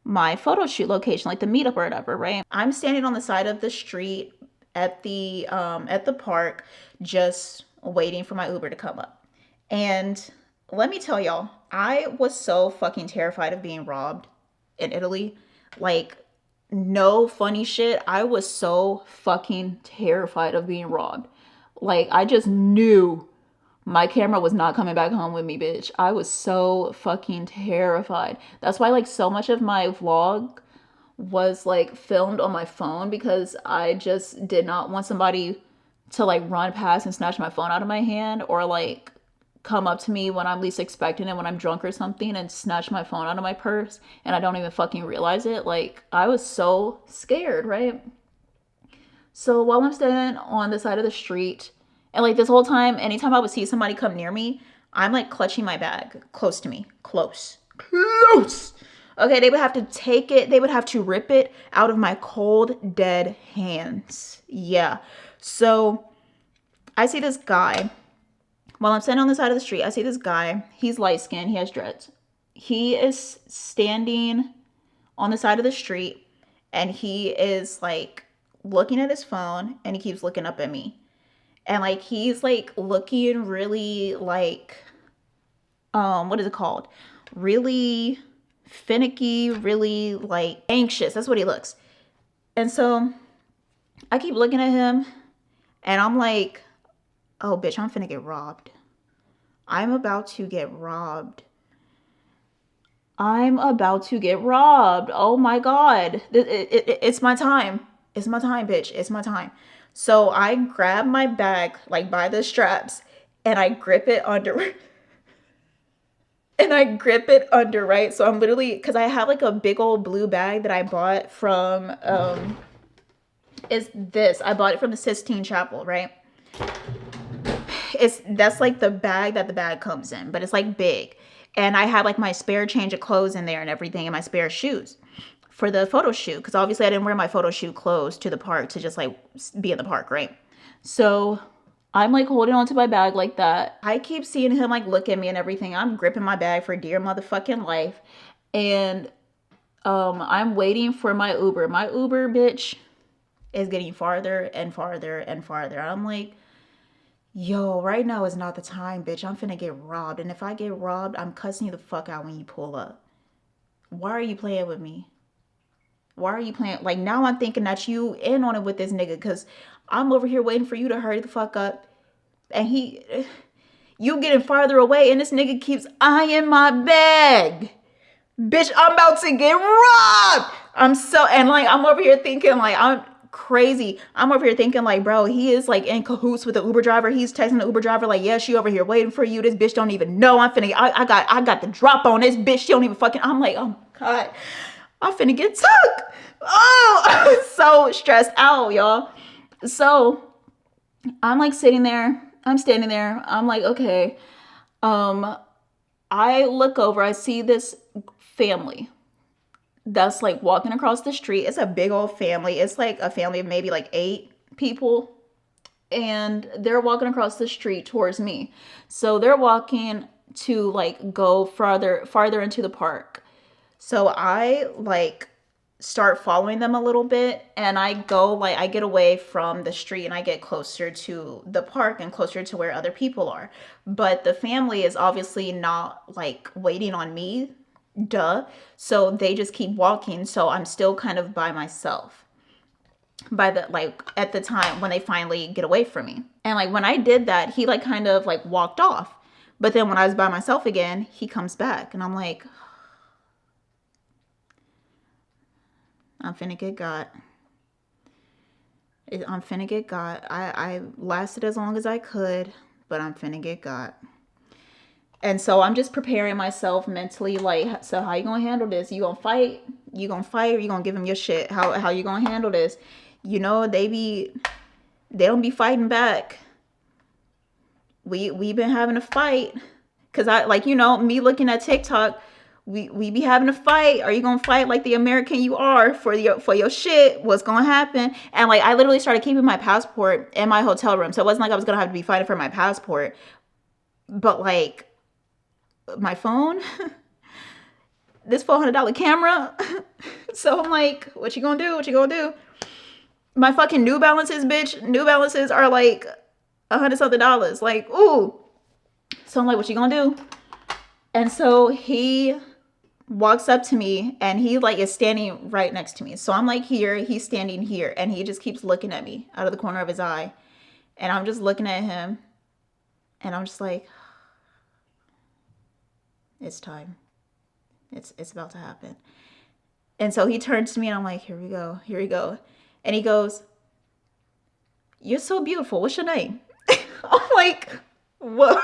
my photo shoot location, like the meetup or whatever, right? I'm standing on the side of the street at the park, just waiting for my Uber to come up. And let me tell y'all, I was so fucking terrified of being robbed in Italy. Like, no funny shit. I was so fucking terrified of being robbed. Like, I just knew my camera was not coming back home with me, bitch. I was so fucking terrified. That's why like so much of my vlog was like filmed on my phone because I just did not want somebody to like run past and snatch my phone out of my hand or like come up to me when I'm least expecting it when I'm drunk or something and snatch my phone out of my purse and I don't even fucking realize it. Like I was so scared, right? So while I'm standing on the side of the street, and like this whole time, anytime I would see somebody come near me, I'm like clutching my bag close to me. Close. Close. Okay, they would have to take it, they would have to rip it out of my cold, dead hands. Yeah. So I see this guy. While I'm standing on the side of the street, I see this guy. He's light skinned, he has dreads. He is standing on the side of the street and he is like looking at his phone and he keeps looking up at me. And like he's like looking really like what is it called? Really finicky, really like anxious. That's what he looks. And so I keep looking at him and I'm like, oh bitch, I'm finna get robbed. I'm about to get robbed. I'm about to get robbed. Oh my God. It's my time. It's my time, bitch. It's my time. So I grab my bag like by the straps and I grip it under. And I grip it under, right? So I'm literally, because I have like a big old blue bag that I bought from, I bought it from the Sistine Chapel, right? That's like the bag that the bag comes in, but it's like big. And I had like my spare change of clothes in there and everything and my spare shoes for the photo shoot. Because obviously I didn't wear my photo shoot clothes to the park to just like be in the park, right? So I'm like holding onto my bag like that. I keep seeing him like look at me and everything. I'm gripping my bag for dear motherfucking life. And I'm waiting for my Uber. My Uber, bitch, is getting farther and farther and farther. I'm like, yo, right now is not the time, bitch. I'm finna get robbed. And if I get robbed, I'm cussing you the fuck out when you pull up. Why are you playing with me? Why are you playing? Like, now I'm thinking that you in on it with this nigga because I'm over here waiting for you to hurry the fuck up. And you getting farther away and this nigga keeps eyeing my bag. Bitch, I'm about to get robbed. And like, I'm over here thinking like, I'm crazy. I'm over here thinking like, bro, he is like in cahoots with the Uber driver. He's texting the Uber driver like, yeah, she over here waiting for you. This bitch don't even know. I got the drop on this bitch. She don't even fucking, I'm like, oh my God, I'm finna get took. Oh, I'm so stressed out, y'all. So I'm like sitting there. I'm standing there. I'm like, okay. I look over. I see this family that's like walking across the street. It's a big old family. It's like a family of maybe like 8 people. And they're walking across the street towards me. So they're walking to like go farther into the park. So I like start following them a little bit and I get away from the street and I get closer to the park and closer to where other people are. But the family is obviously not like waiting on me. Duh. So they just keep walking. So I'm still kind of by myself at the time when they finally get away from me. And like when I did that, he like kind of like walked off. But then when I was by myself again, he comes back and I'm like, I'm finna get got. I'm finna get got. I lasted as long as I could, but I'm finna get got. And so I'm just preparing myself mentally, like, so how you gonna handle this? You gonna fight? You gonna fight or you gonna give him your shit? How you gonna handle this? You know, they don't be fighting back. We been having a fight. Cause I like, you know, me looking at TikTok, we be having a fight. Are you gonna fight like the American you are for your shit? What's gonna happen? And like I literally started keeping my passport in my hotel room. So it wasn't like I was gonna have to be fighting for my passport. But like my phone, this $400 camera. So I'm like, what you gonna do? What you gonna do? My fucking New Balances, bitch. New Balances are like $100 something. Like, ooh. So I'm like, what you gonna do? And so he walks up to me and he like is standing right next to me. So I'm like here, he's standing here and he just keeps looking at me out of the corner of his eye. And I'm just looking at him and I'm just like, it's time. It's about to happen. And so he turns to me and I'm like, here we go. Here we go. And he goes, you're so beautiful. What's your name? I'm like, whoa.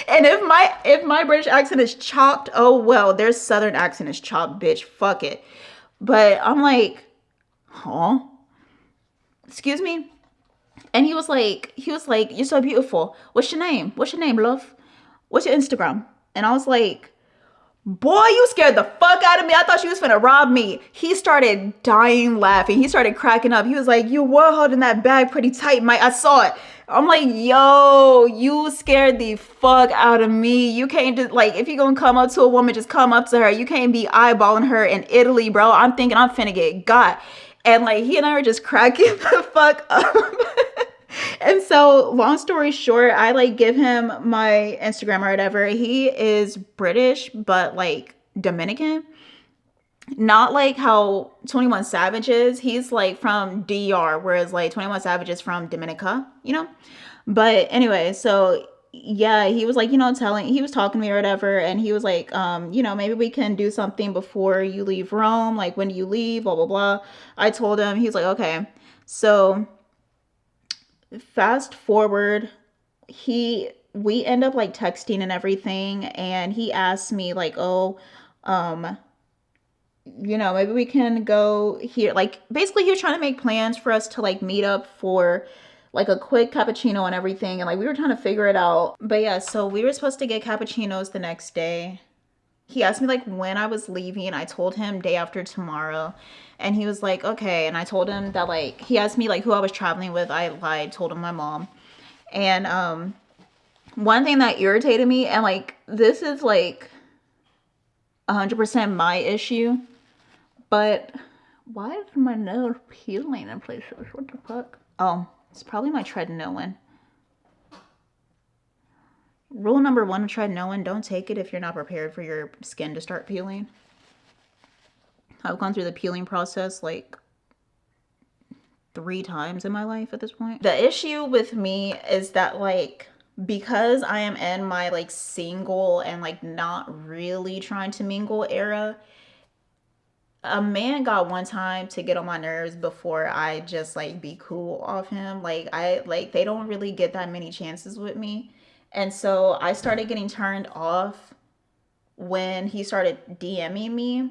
And if my British accent is chopped, oh well, their Southern accent is chopped, bitch. Fuck it. But I'm like, huh? excuse me. And he was like, you're so beautiful. What's your name? What's your name, love? What's your Instagram? And I was like, boy, you scared the fuck out of me. I thought you was finna rob me. He started dying laughing. He started cracking up. He was like, you were holding that bag pretty tight, Mike. I saw it. I'm like, yo, you scared the fuck out of me. You can't just, like, if you're gonna come up to a woman, just come up to her. You can't be eyeballing her in Italy, bro. I'm thinking I'm finna get got. And like, he and I were just cracking the fuck up. And so, long story short, I like give him my Instagram or whatever. He is British, but like Dominican. Not like how 21 Savage is. He's like from DR, whereas like 21 Savage is from Dominica, you know? But anyway, so yeah, he was like, you know, he was talking to me or whatever, and he was like, you know, maybe we can do something before you leave Rome. Like, when do you leave? Blah, blah, blah. I told him, he was like, okay. So fast forward, we end up like texting and everything, and he asked me like, oh, you know, maybe we can go here. Like, basically he was trying to make plans for us to like meet up for like a quick cappuccino and everything, and like we were trying to figure it out. But yeah, so we were supposed to get cappuccinos the next day. He asked me like when I was leaving. I told him day after tomorrow, and he was like, okay. And I told him that, like, he asked me like who I was traveling with. I lied, told him my mom. And one thing that irritated me, and like this is like 100% my issue, but why is my nose peeling in places? What the fuck? Oh, it's probably my tretinoin. Rule number one of tretinoin: don't take it if you're not prepared for your skin to start peeling. I've gone through the peeling process like 3 times in my life at this point. The issue with me is that, like, because I am in my like single and like not really trying to mingle era, a man got one time to get on my nerves before I just like be cool off him. Like, they don't really get that many chances with me. And so I started getting turned off when he started DMing me,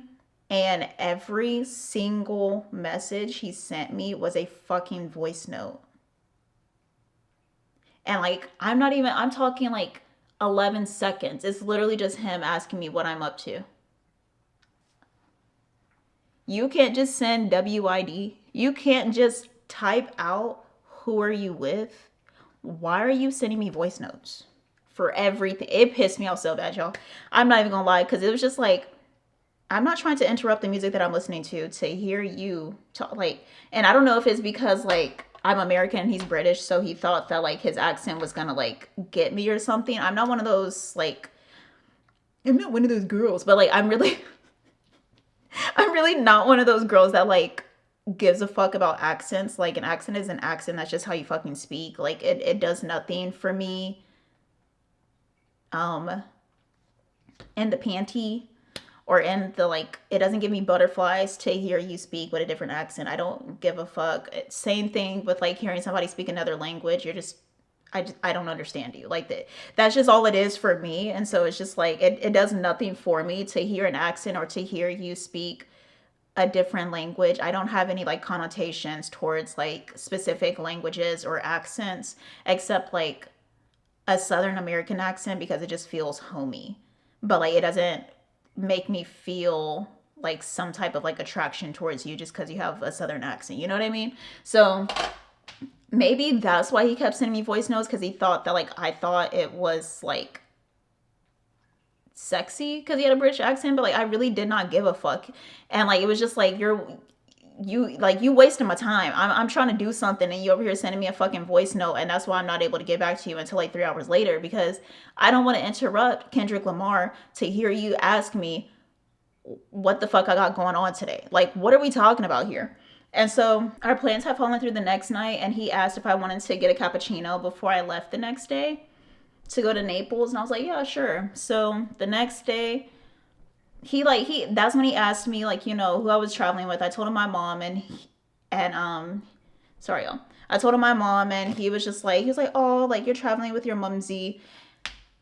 and every single message he sent me was a fucking voice note. And like, I'm talking like 11 seconds. It's literally just him asking me what I'm up to. You can't just send WID. You can't just type out who are you with. Why are you sending me voice notes for everything? It pissed me off so bad, y'all. I'm not even gonna lie, because it was just like, I'm not trying to interrupt the music that I'm listening to hear you talk. Like, and I don't know if it's because like I'm American and he's British, so he thought that like his accent was gonna like get me or something. I'm not one of those, like, I'm not one of those girls, but like I'm really I'm really not one of those girls that like gives a fuck about accents. Like, an accent is an accent. That's just how you fucking speak. Like, it does nothing for me. In the panty or in the, like, it doesn't give me butterflies to hear you speak with a different accent. I don't give a fuck. Same thing with like hearing somebody speak another language. You're just, I don't understand you. Like, that's just all it is for me. And so it's just like, it does nothing for me to hear an accent or to hear you speak a different language. I don't have any like connotations towards like specific languages or accents, except like a Southern American accent, because it just feels homey. But like, it doesn't make me feel like some type of like attraction towards you just because you have a Southern accent. You know what I mean? So maybe that's why he kept sending me voice notes, because he thought that like I thought it was like sexy because he had a British accent, but like I really did not give a fuck. And like, it was just like, you wasting my time. I'm trying to do something and you over here sending me a fucking voice note, and that's why I'm not able to get back to you until like 3 hours later, because I don't want to interrupt Kendrick Lamar to hear you ask me what the fuck I got going on today. Like, what are we talking about here? And so our plans have fallen through the next night, and he asked if I wanted to get a cappuccino before I left the next day to go to Naples, and I was like, yeah, sure. So the next day, that's when he asked me, like, you know, who I was traveling with. I told him my mom, sorry, y'all. I told him my mom, and he was like, oh, like, you're traveling with your mumsy.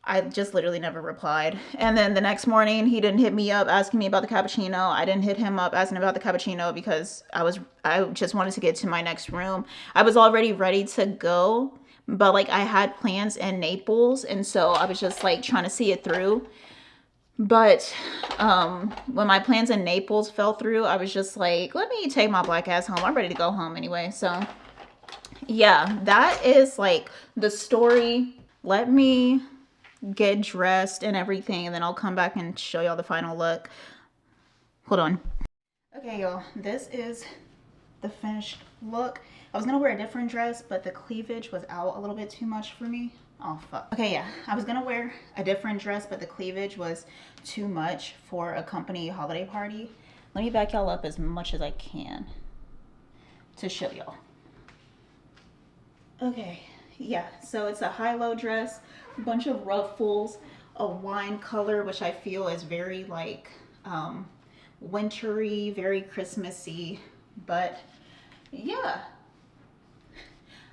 I just literally never replied. And then the next morning, he didn't hit me up asking me about the cappuccino. I didn't hit him up asking about the cappuccino because I just wanted to get to my next room. I was already ready to go, but like I had plans in Naples, and so I was just like trying to see it through. But when my plans in Naples fell through, I was just like, let me take my black ass home. I'm ready to go home anyway. So yeah, that is like the story. Let me get dressed and everything, and then I'll come back and show y'all the final look. Hold on. Okay, y'all, this is the finished look. I was gonna wear a different dress, but the cleavage was out a little bit too much for me. Oh fuck. Okay, yeah, I was gonna wear a different dress, but the cleavage was too much for a company holiday party. Let me back y'all up as much as I can to show y'all. Okay, yeah, so it's a high-low dress, a bunch of ruffles, a wine color, which I feel is very like wintry, very Christmassy. But yeah,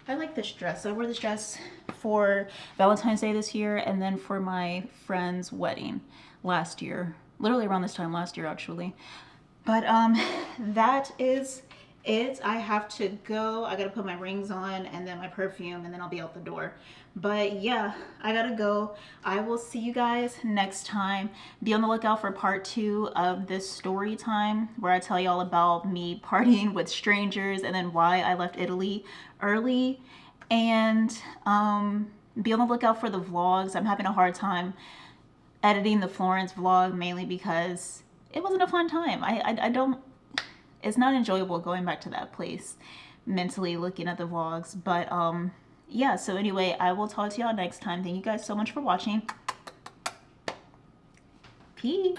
I like this dress. I wore this dress for Valentine's Day this year, and then for my friend's wedding last year, literally around this time last year actually. But that is it. I have to go. I gotta put my rings on and then my perfume, and then I'll be out the door. But yeah, I gotta go. I will see you guys next time. Be on the lookout for part 2 of this story time, where I tell you all about me partying with strangers and then why I left Italy early. And be on the lookout for the vlogs. I'm having a hard time editing the Florence vlog, mainly because it wasn't a fun time. I don't, it's not enjoyable going back to that place mentally looking at the vlogs. But yeah, so anyway, I will talk to y'all next time. Thank you guys so much for watching. Peace.